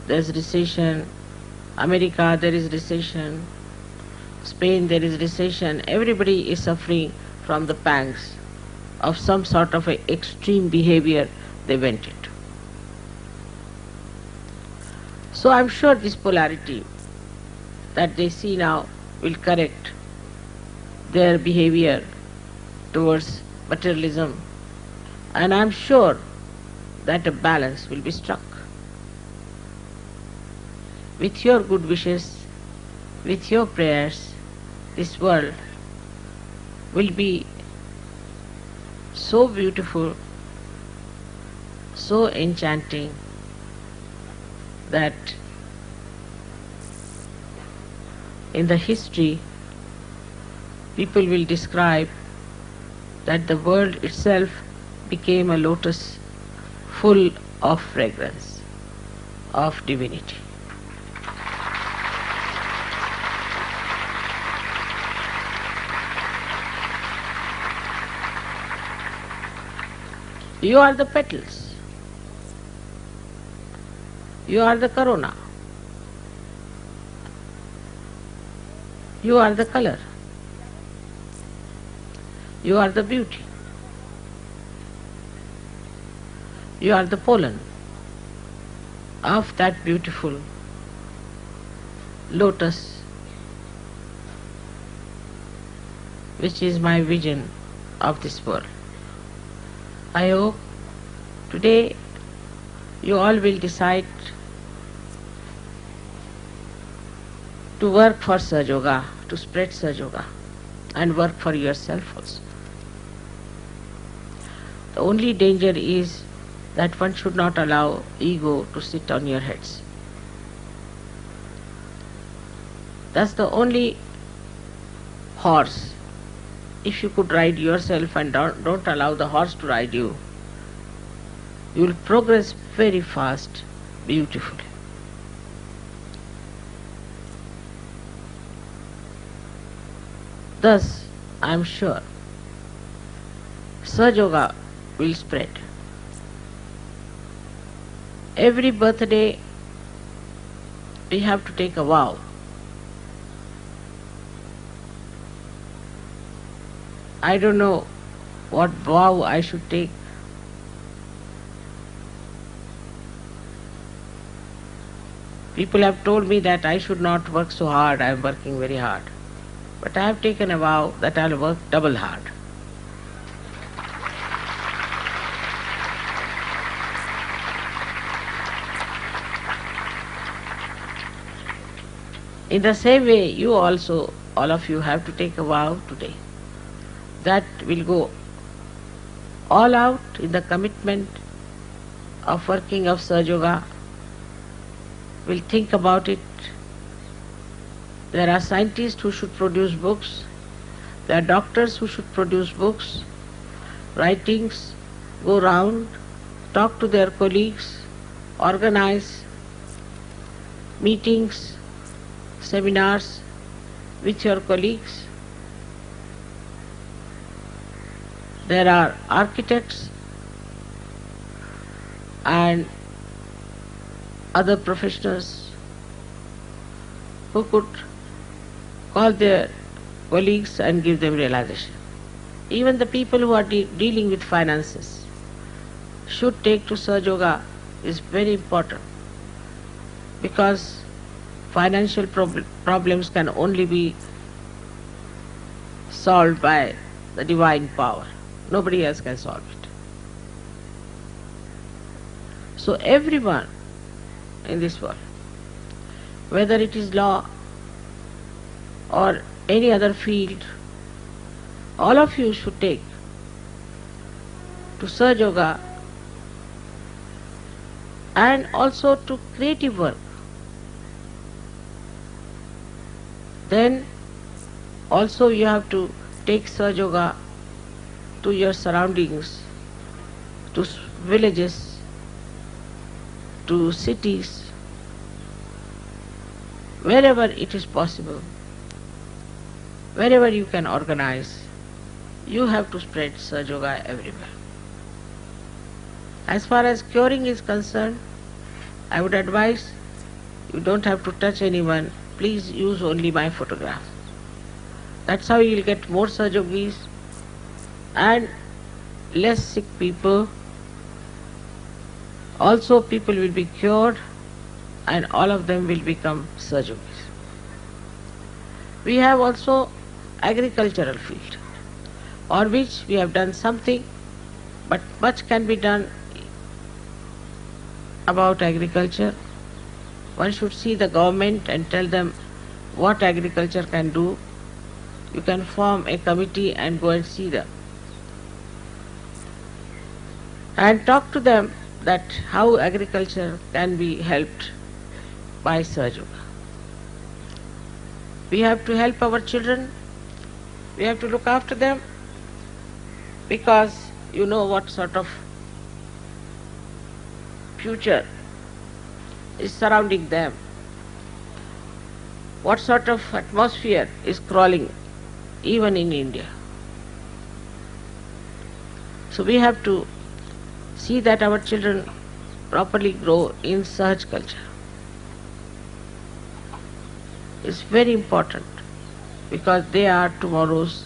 there is recession, America there is recession, Spain there is recession, everybody is suffering from the pangs of some sort of a extreme behavior they went into. So I am sure this polarity that they see now will correct their behavior towards materialism, and I am sure that a balance will be struck. With your good wishes, with your prayers, this world will be so beautiful, so enchanting, that in the history people will describe that the world itself became a lotus full of fragrance, of divinity. You are the petals. You are the corona. You are the color. You are the beauty. You are the pollen of that beautiful lotus, which is my vision of this world. I hope today you all will decide to work for Sahaja, to spread Sahaja, and work for yourself also. The only danger is that one should not allow ego to sit on your heads. That's the only horse. If you could ride yourself and don't allow the horse to ride you, you will progress very fast, beautifully. Thus, I am sure Saj Yoga will spread. Every birthday we have to take a vow. I don't know what vow I should take. People have told me that I should not work so hard. I am working very hard. But I have taken a vow that I will work double hard. In the same way, you also, all of you, have to take a vow today that will go all out in the commitment of working of Saj Yoga. Will think about it. There are scientists who should produce books. There are doctors who should produce books, writings, go round, talk to their colleagues, organize meetings, seminars with your colleagues. There are architects and other professionals who could call their colleagues and give them realization. Even the people who are dealing with finances should take to Saj Yoga is very important, because financial problems can only be solved by the divine power. Nobody else can solve it. So everyone in this world, whether it is law or any other field, all of you should take to Saj Yoga and also to creative work. Then also you have to take Saj Yoga to your surroundings, to villages, to cities, wherever it is possible, wherever you can organize, you have to spread Saj Yoga everywhere. As far as curing is concerned, I would advise you don't have to touch anyone. Please use only my photograph. That's how you will get more Saj Yogis and less sick people. Also people will be cured and all of them will become Saj Yogis. We have also agricultural field, on which we have done something, but much can be done about agriculture. One should see the government and tell them what agriculture can do. You can form a committee and go and see them and talk to them that how agriculture can be helped by Saj Yoga. We have to help our children. We have to look after them, because you know what sort of future is surrounding them, what sort of atmosphere is crawling even in India. So we have to see that our children properly grow in Sahaj culture. It's very important, because they are tomorrow's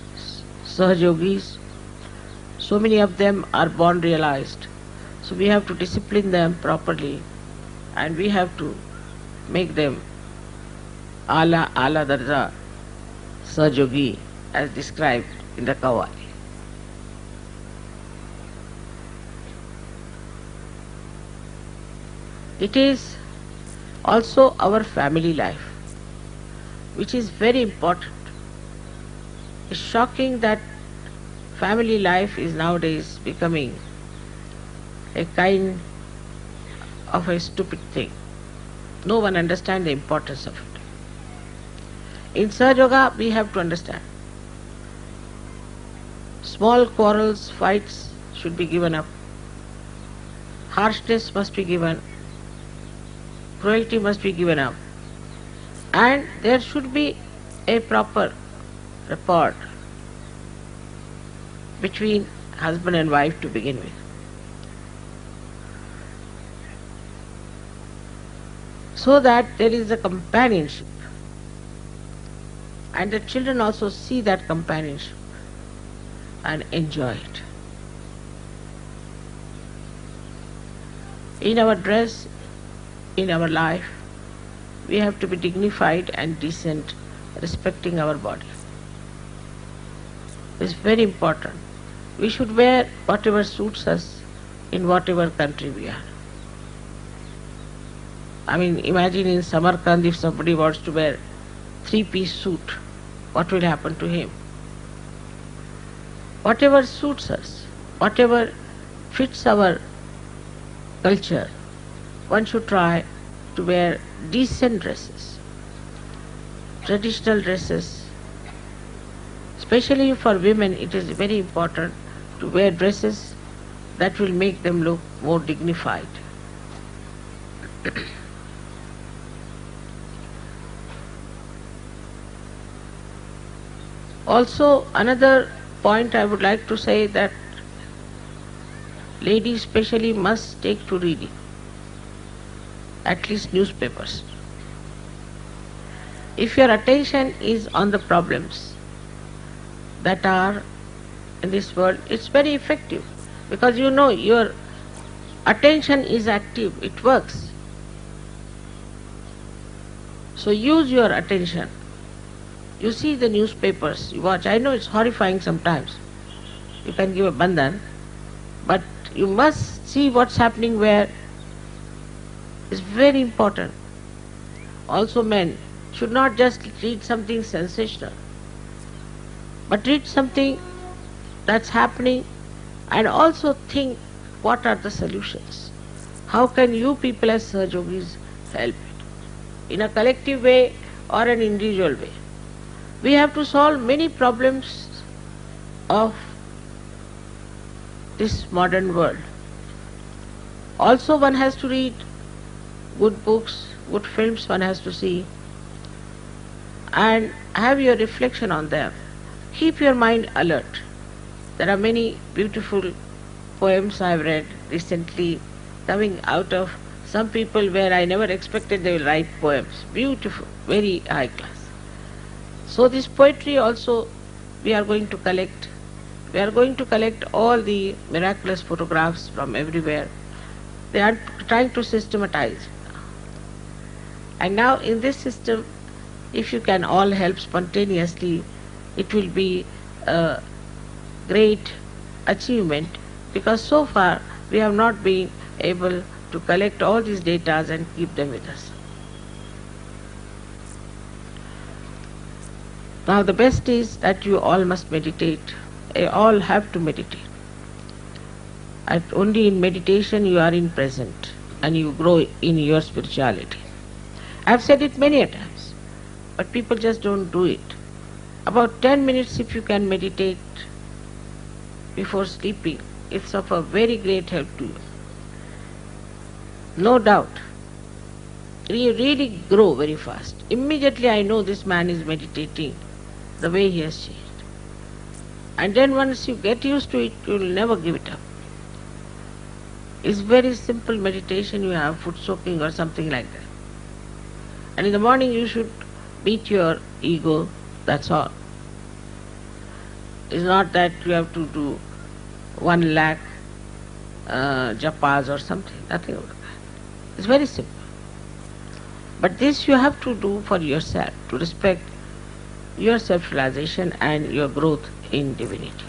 Sahaj Yogis. So many of them are born realized. So we have to discipline them properly, and we have to make them ala darja Sahaj Yogi as described in the Kawali. It is also our family life, which is very important. It's shocking that family life is nowadays becoming a kind of a stupid thing. No one understands the importance of it. In Sahaj Yoga, we have to understand. Small quarrels, fights should be given up. Harshness must be given. Cruelty must be given up. And there should be a proper rapport between husband and wife to begin with. So that there is a companionship. And the children also see that companionship and enjoy it. In our dress, in our life, we have to be dignified and decent, respecting our body. It's very important. We should wear whatever suits us in whatever country we are. I mean, imagine in Samarkand if somebody wants to wear three-piece suit, what will happen to him? Whatever suits us, whatever fits our culture, one should try to wear decent dresses, traditional dresses. Especially for women, it is very important to wear dresses that will make them look more dignified. Also, another point I would like to say that ladies especially must take to reading, at least newspapers. If your attention is on the problems that are in this world, it's very effective because you know your attention is active, it works. So use your attention. You see the newspapers, you watch. I know it's horrifying sometimes. You can give a bandhan, but you must see what's happening where. It's very important. Also men should not just read something sensational, but read something that's happening and also think what are the solutions. How can you people as Sahajogis help it? In a collective way or an individual way. We have to solve many problems of this modern world. Also one has to read good books, good films one has to see and have your reflection on them. Keep your mind alert. There are many beautiful poems I have read recently coming out of some people where I never expected they will write poems. Beautiful, very high class. So this poetry also we are going to collect. We are going to collect all the miraculous photographs from everywhere. They are trying to systematize. And now in this system, if you can all help spontaneously, it will be a great achievement because so far we have not been able to collect all these data and keep them with us. Now the best is that you all must meditate. You all have to meditate. Only in meditation you are in present and you grow in your spirituality. I have said it many a times, but people just don't do it. About 10 minutes if you can meditate before sleeping, it's of a very great help to you. No doubt. You really grow very fast. Immediately I know this man is meditating, the way he has changed. And then once you get used to it, you will never give it up. It's very simple meditation, you have foot soaking or something like that. And in the morning you should beat your ego, that's all. It's not that you have to do 1 lakh japas or something, nothing like that. It's very simple. But this you have to do for yourself, to respect your self-realization and your growth in divinity.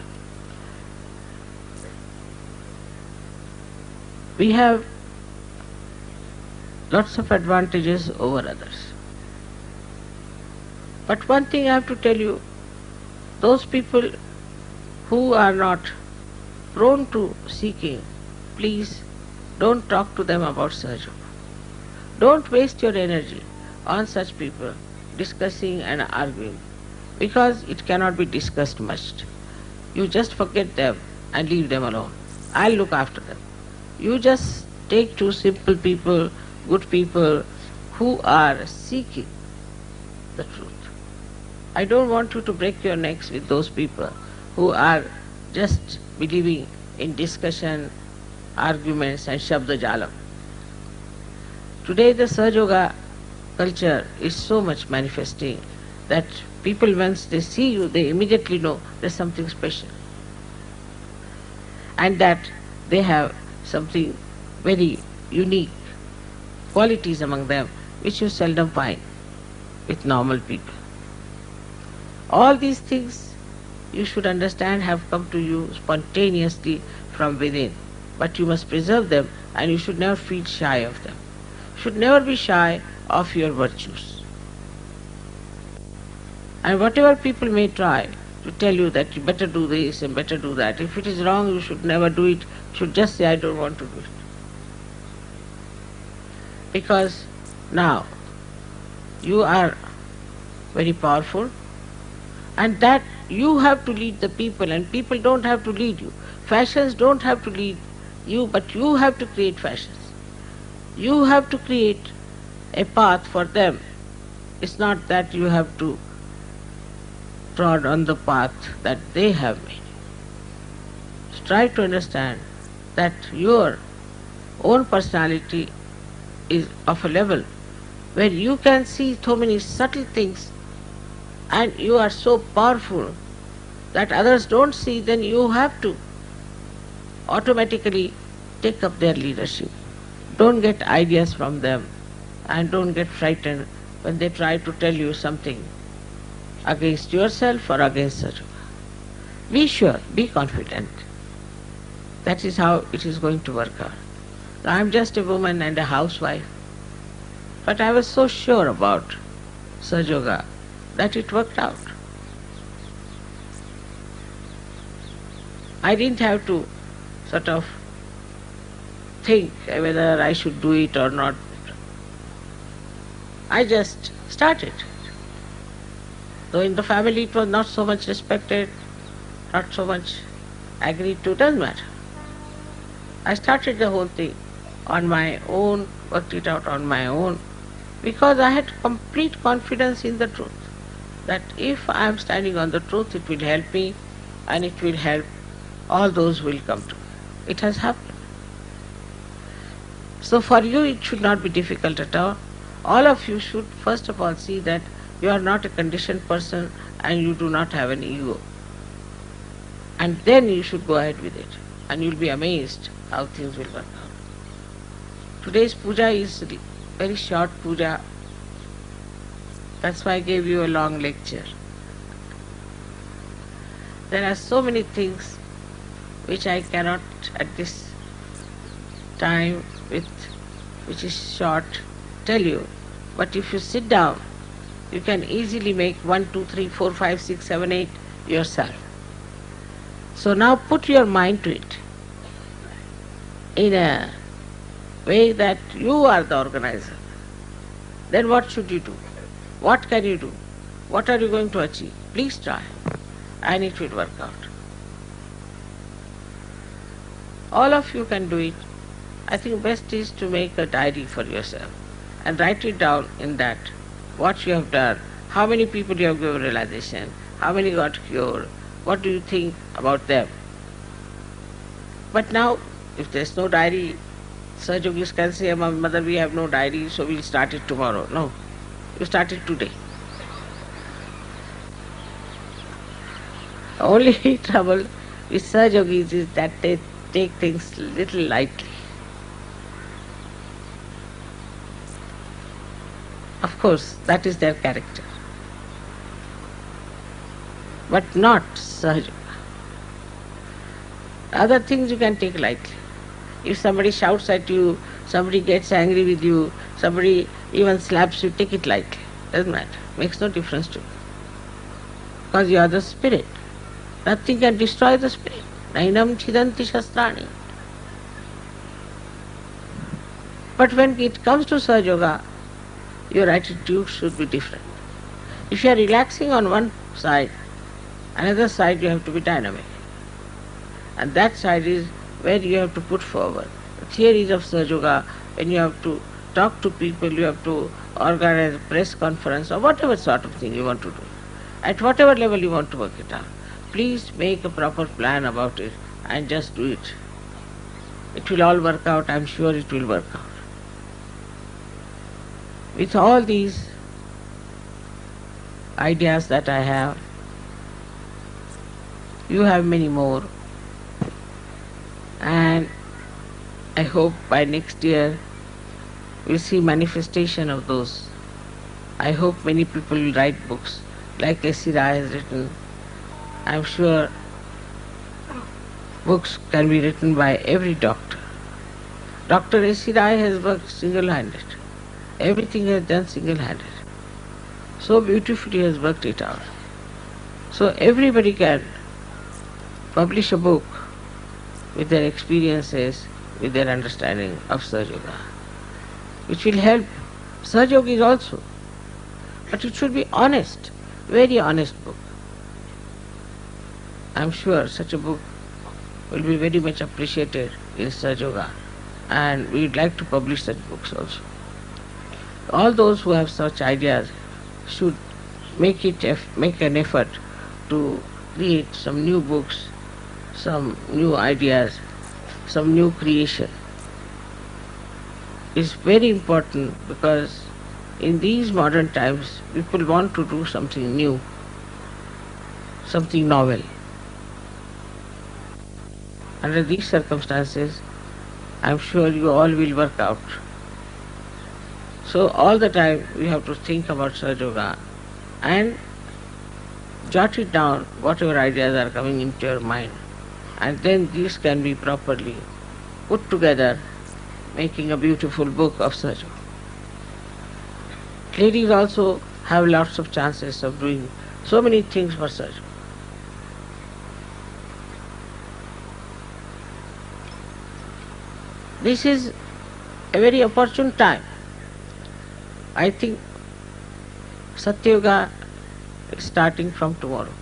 We have lots of advantages over others. But one thing I have to tell you, those people who are not prone to seeking, please don't talk to them about Sahaja. Don't waste your energy on such people discussing and arguing, because it cannot be discussed much. You just forget them and leave them alone. I'll look after them. You just take 2 simple people, good people who are seeking the truth. I don't want you to break your necks with those people who are just believing in discussion, arguments and Shabda Jalam. Today the Sahaja Yoga culture is so much manifesting that people, once they see you, they immediately know there's something special and that they have something very unique qualities among them which you seldom find with normal people. All these things, you should understand, have come to you spontaneously from within, but you must preserve them and you should never feel shy of them. You should never be shy of your virtues. And whatever people may try to tell you that you better do this and better do that, if it is wrong, you should never do it. You should just say, I don't want to do it. Because now you are very powerful and that you have to lead the people and people don't have to lead you. Fashions don't have to lead you, but you have to create fashions. You have to create a path for them. It's not that you have to trod on the path that they have made. So try to understand that your own personality is of a level where you can see so many subtle things and you are so powerful that others don't see, then you have to automatically take up their leadership. Don't get ideas from them and don't get frightened when they try to tell you something against yourself or against Sahaja Yoga. Be sure, be confident. That is how it is going to work out. I am just a woman and a housewife, but I was so sure about Sahaja Yoga that it worked out. I didn't have to sort of think whether I should do it or not. I just started. Though in the family it was not so much respected, not so much agreed to, doesn't matter. I started the whole thing on my own, worked it out on my own, because I had complete confidence in the truth. That if I am standing on the truth, it will help me and it will help all those who will come to me. It has happened. So for you it should not be difficult at all. All of you should first of all see that you are not a conditioned person and you do not have an ego. And then you should go ahead with it and you will be amazed how things will work out. Today's puja is very short puja. That's why I gave you a long lecture. There are so many things which I cannot at this time, which is short, tell you. But if you sit down, you can easily make 1, 2, 3, 4, 5, 6, 7, 8 yourself. So now put your mind to it in a way that you are the organizer. Then what should you do? What can you do? What are you going to achieve? Please try and it will work out. All of you can do it. I think best is to make a diary for yourself and write it down in that, what you have done, how many people you have given realization, how many got cured, what do you think about them. But now, if there is no diary, Sahaja Yogis can say, Mother, we have no diary, so we will start it tomorrow. No, you start it today. The only trouble with Sahaja Yogis is that they take things little lightly. Of course, that is their character. But not Sahaja Yoga. Other things you can take lightly. If somebody shouts at you, somebody gets angry with you, somebody even slaps you, take it lightly. Doesn't matter. Makes no difference to you. Because you are the spirit. Nothing can destroy the spirit. Nainam chidanti shastrani. But when it comes to Sahaja Yoga, your attitude should be different. If you are relaxing on one side, another side you have to be dynamic. And that side is where you have to put forward the theories of Sahaja Yoga. When you have to talk to people, you have to organize a press conference or whatever sort of thing you want to do. at whatever level you want to work it out. Please make a proper plan about it and just do it. It will all work out. I'm sure it will work out. With all these ideas that I have, you have many more, and I hope by next year we'll see manifestation of those. I hope many people will write books like S.C. Rai has written. I'm sure books can be written by every doctor. Dr. S.C. Rai has worked single-handed. Everything he has done single-handed. So beautifully he has worked it out. So everybody can publish a book with their experiences, with their understanding of Sahaja Yoga, which will help Sahaja Yogis also. But it should be honest, very honest book. I'm sure such a book will be very much appreciated in Sahaja Yoga, and we would like to publish such books also. All those who have such ideas should make an effort to create some new books, some new ideas, some new creation. It's very important because in these modern times people want to do something new, something novel. Under these circumstances, I'm sure you all will work out. So all the time we have to think about Sahaja Yoga and jot it down, whatever ideas are coming into your mind, and then these can be properly put together, making a beautiful book of Sahaja Yoga. Ladies also have lots of chances of doing so many things for Sahaja Yoga. This is a very opportune time. I think Satya Yoga is starting from tomorrow.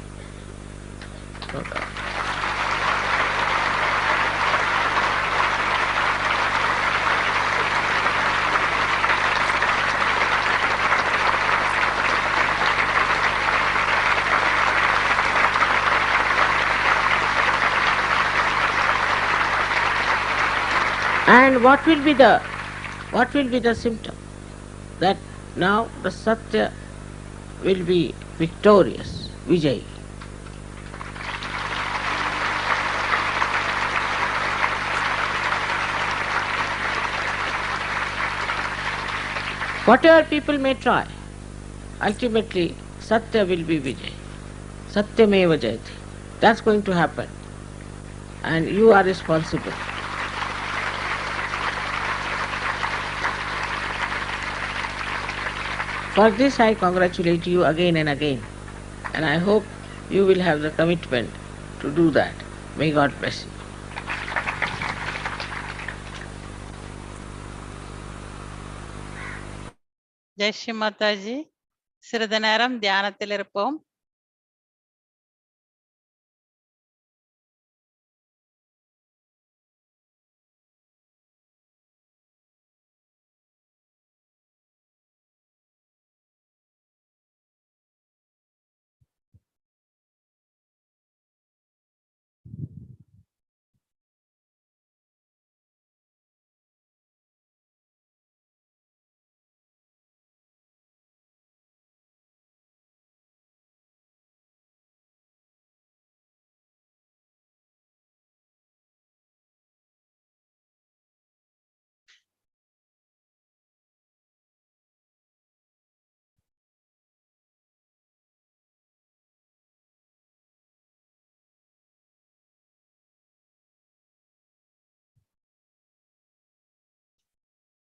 And what will be the symptom? That now the Satya will be victorious, Vijay. Whatever people may try, ultimately Satya will be Vijay. Satyameva Jayati. That's going to happen. And you are responsible. For this I congratulate you again and again, and I hope you will have the commitment to do that. May God bless you. Jai Sri Mataji. சிறிது நேரம் தியானத்தில் இருப்போம்.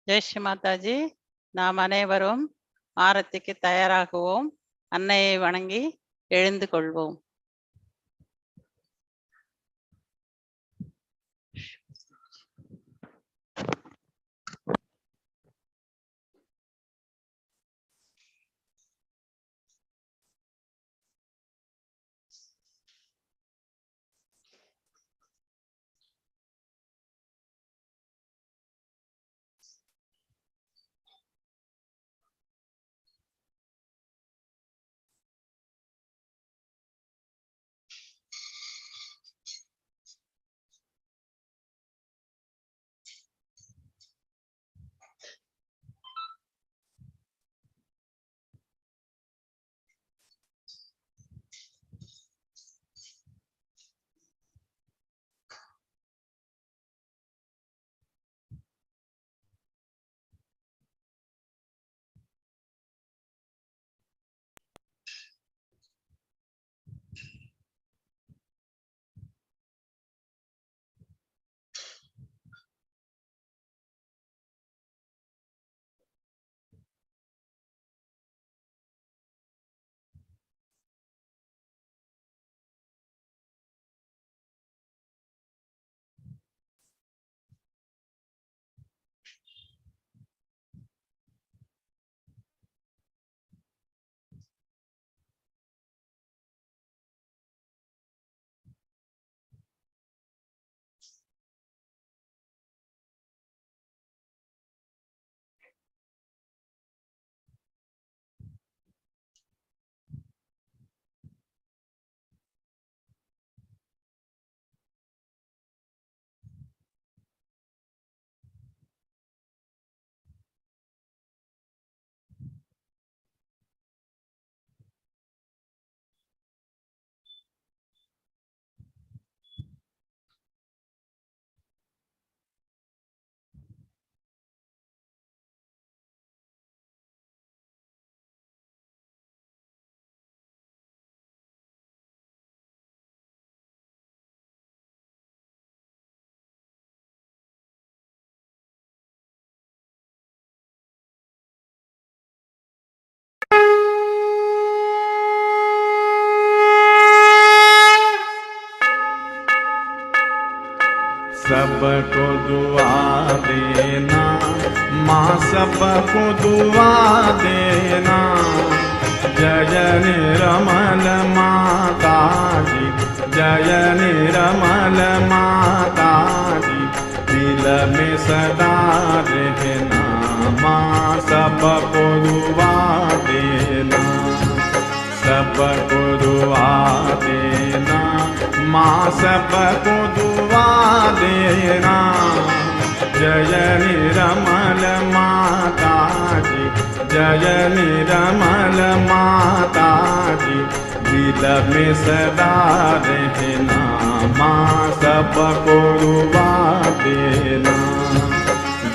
ஜெய் ஸ்ரீ மாதாஜி. நாம் அனைவரும் ஆரத்திக்கு தயாராகுவோம். அன்னையை வணங்கி எழுந்து கொள்வோம். सबको दुआ देना, माँ सबको दुआ देना। जय निर्मल माता जी, जय निर्मल माता जी, दिल में सदा रहना, माँ सबको दुआ देना, सबको दुआ देना, माँ सबको दुआ देना। जय निर्मल माता जी, जय निर्मल माता जी, दिल में सदा रहना, माँ सबको दुआ देना।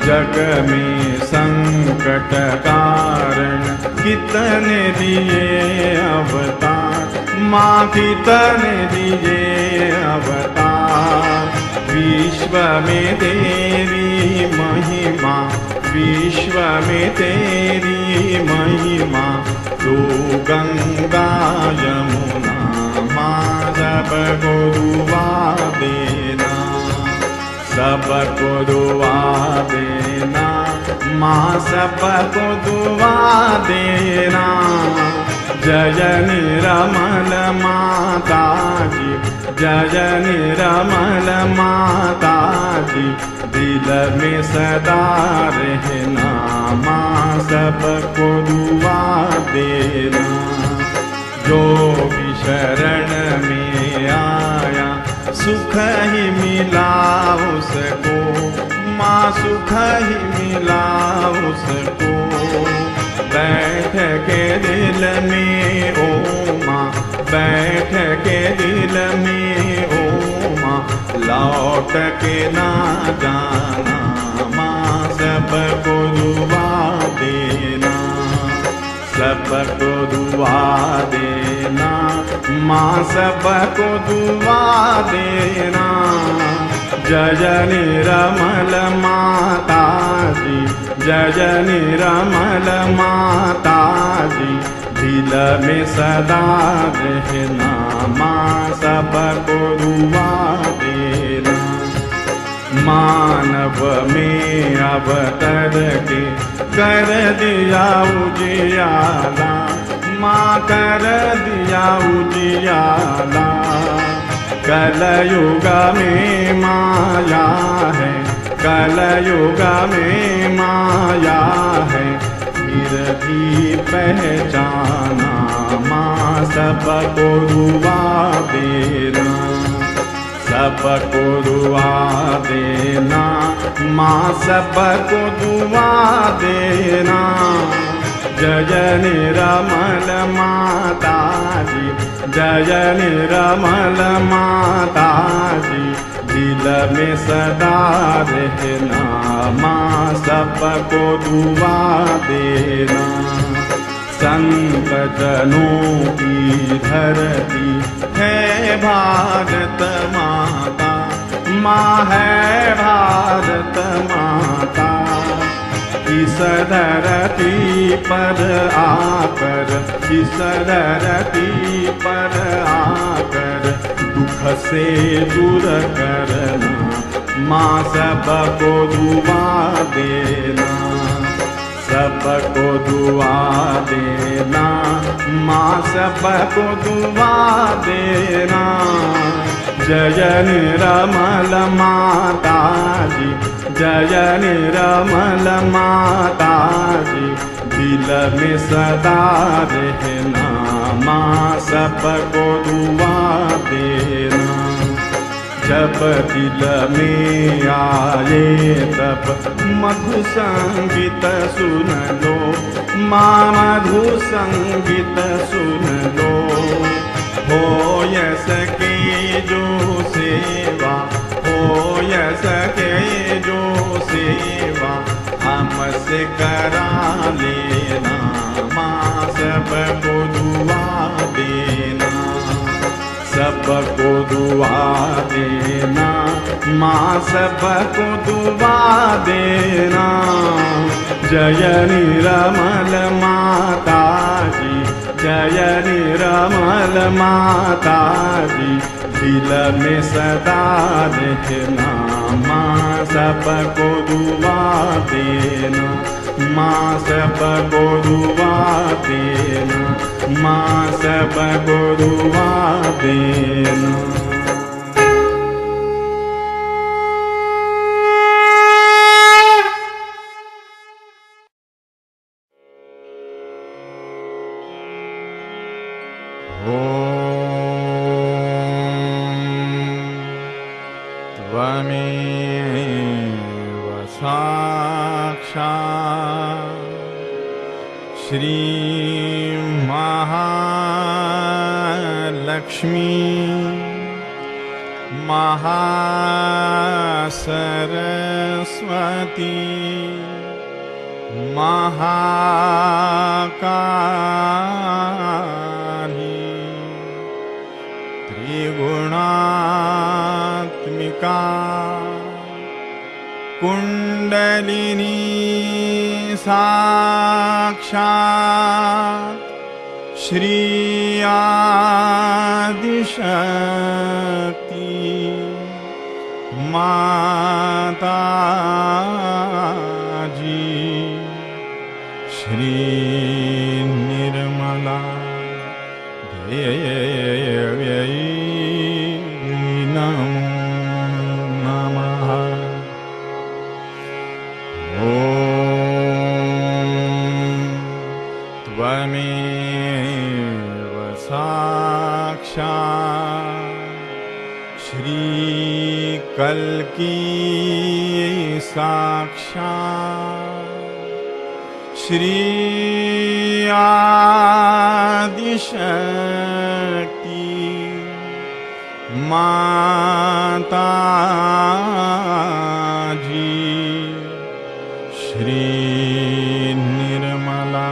जग में संकट कारण कितने दिए अवतार, माँ कितने दिए अवतार। विश्व में तेरी महिमा, विश्व में तेरी महिमा, तू गंगा यमुना, माँ सबको दुआ देना, सबको दुआ देना, माँ सबको दुआ देना। जय निर्मल माता जी, जय निर्मल माता जी, दिल में सदा रहना, माँ सबको दुआ देना। जो भी शरण में आया सुख ही मिला उसको, माँ सुख ही मिला उसको। बैठ के दिल में ओ माँ, बैठ के दिल में ओ माँ, लौट के ना जाना, माँ सबको दुआ देना, सबको दुआ देना, माँ सबको दुआ देना। जय निर्मल माता जी, जय निर्मल माता जी, दिल में सदा रहना, माँ सबको दुआ देना। मानव में अवतर के कर दिया उजियाला, माँ कर दिया उजियाला। कलयुग में माया है, कलयुग में माया है, फिर भी पहचाना, माँ सबको दुआ देना, सबको दुआ देना, माँ सबको दुआ देना। जय निर्मल माता जी, जय निर्मल माता जी, दिल में सदा रहना, माँ सबको दुआ देना। संत जनों की धरती है भारत माता, माँ है भारत माता। इस धरती पर आकर, इस धरती पर आकर, दुख से दूर करना, माँ सबको दुआ देना, सबको दुआ देना, माँ सबको दुआ देना। जय निर्मल माता जी, जय निर्मल माता जी, दिल में सदा रहना, माँ सबको दुआ देना। जब दिल में आए तब मधु संगीत सुन लो, माँ मधु संगीत सुन लो। हो सके जो सेवा, हो सके जो सेवा, हमसे करा लेना, माँ सबको दुआ देना, सबको दुआ देना, माँ सबको दुआ देना। जय निर्मल माता जी, जय निर्मल माता जी, दिल में सदा रहना, माँ सबको दुआ देना, माँ सबको दुआ देना, माँ सबको दुआ देना। त्वमेव साक्षात् श्री महालक्ष्मी महासरस्वती महाकाली त्रिगुणात्मिका कुंडलिनी साक्षात् श्री आदिशक्ति माता जी श्री निर्मला देव्यै नमो नमः। त्वमेव साक्षात् श्री कल्की साक्षात् श्री आदिशक्ति माता जी श्री निर्मला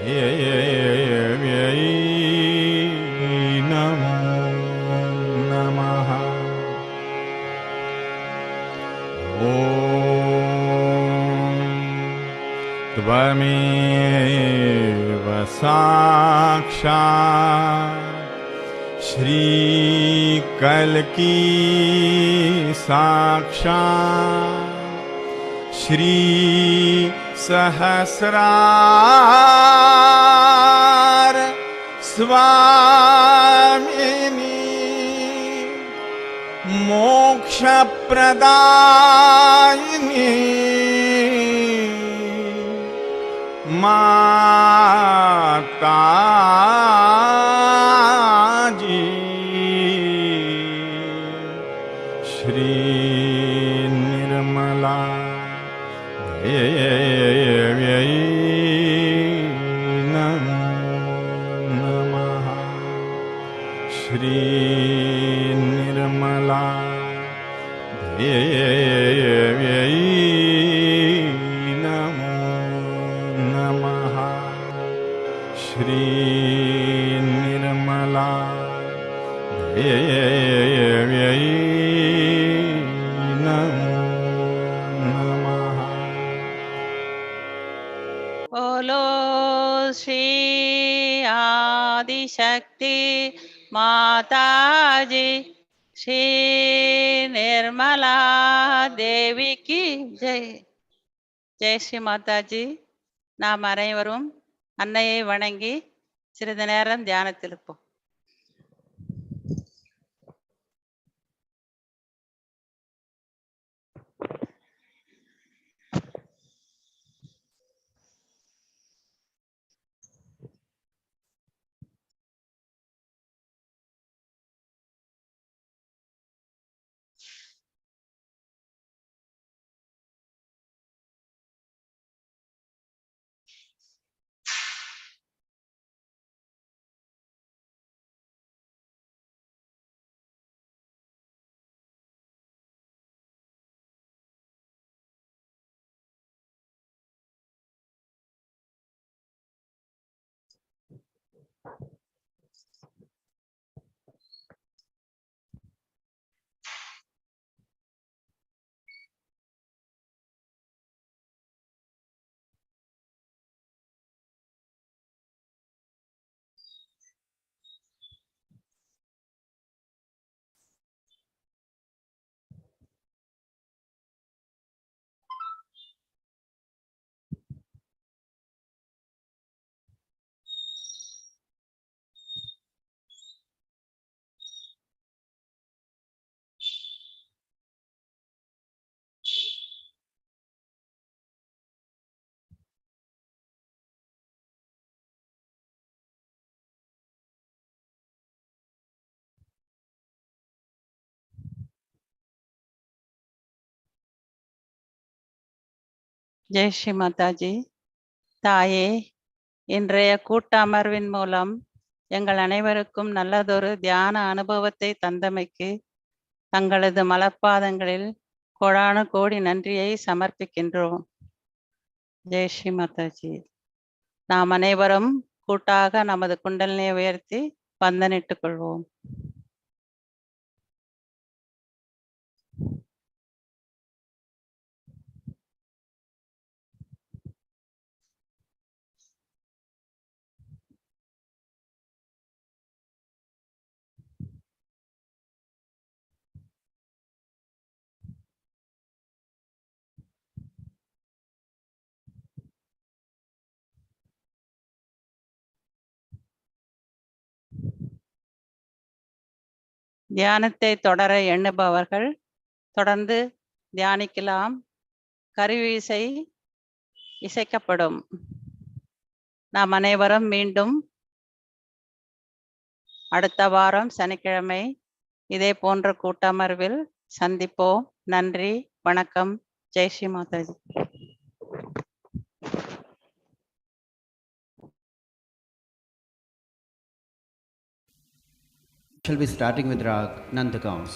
देव्यै नमो नमः। त्वमेव साक्षात् श्री कल्की साक्षात् श्री सहस्रार स्वामिनी मोक्षप्रदायिनी माता जी श्री निर्मला देव्यै नमो नमः। श्री निर्मला देव्यै नमो नमः। श्री निर्मला देव्यै नमो नमः। बोलो श्री आदिशक्ति माता जी श्री निर्मला देवी की जय. ஜெய் ஸ்ரீ மாதாஜி. நாம் அனைவரும் அன்னையை வணங்கி சிறிது நேரம் தியானத்தில் இருப்போம். ஜெய் ஸ்ரீ மாதாஜி. தாயே, இன்றைய கூட்டமர்வின் மூலம் எங்கள் அனைவருக்கும் நல்லதொரு தியான அனுபவத்தை தந்தமைக்கு தங்களது மலர்பாதங்களில் கோடானு கோடி நன்றியை சமர்ப்பிக்கின்றோம். ஜெய் ஸ்ரீ மாதாஜி. நாம் அனைவரும் கூட்டாக நமது குண்டலினை உயர்த்தி வந்தனிட்டுக் கொள்வோம். தியானத்தை தொடர எண்ணுபவர்கள் தொடர்ந்து தியானிக்கலாம். கருவிசை இசைக்கப்படும். நாம் அனைவரும் மீண்டும் அடுத்த வாரம் சனிக்கிழமை இதே போன்ற கூட்டமர்வில் சந்திப்போம். நன்றி, வணக்கம். Jai Sri Mataji. Shall be starting with Rag Nandakams.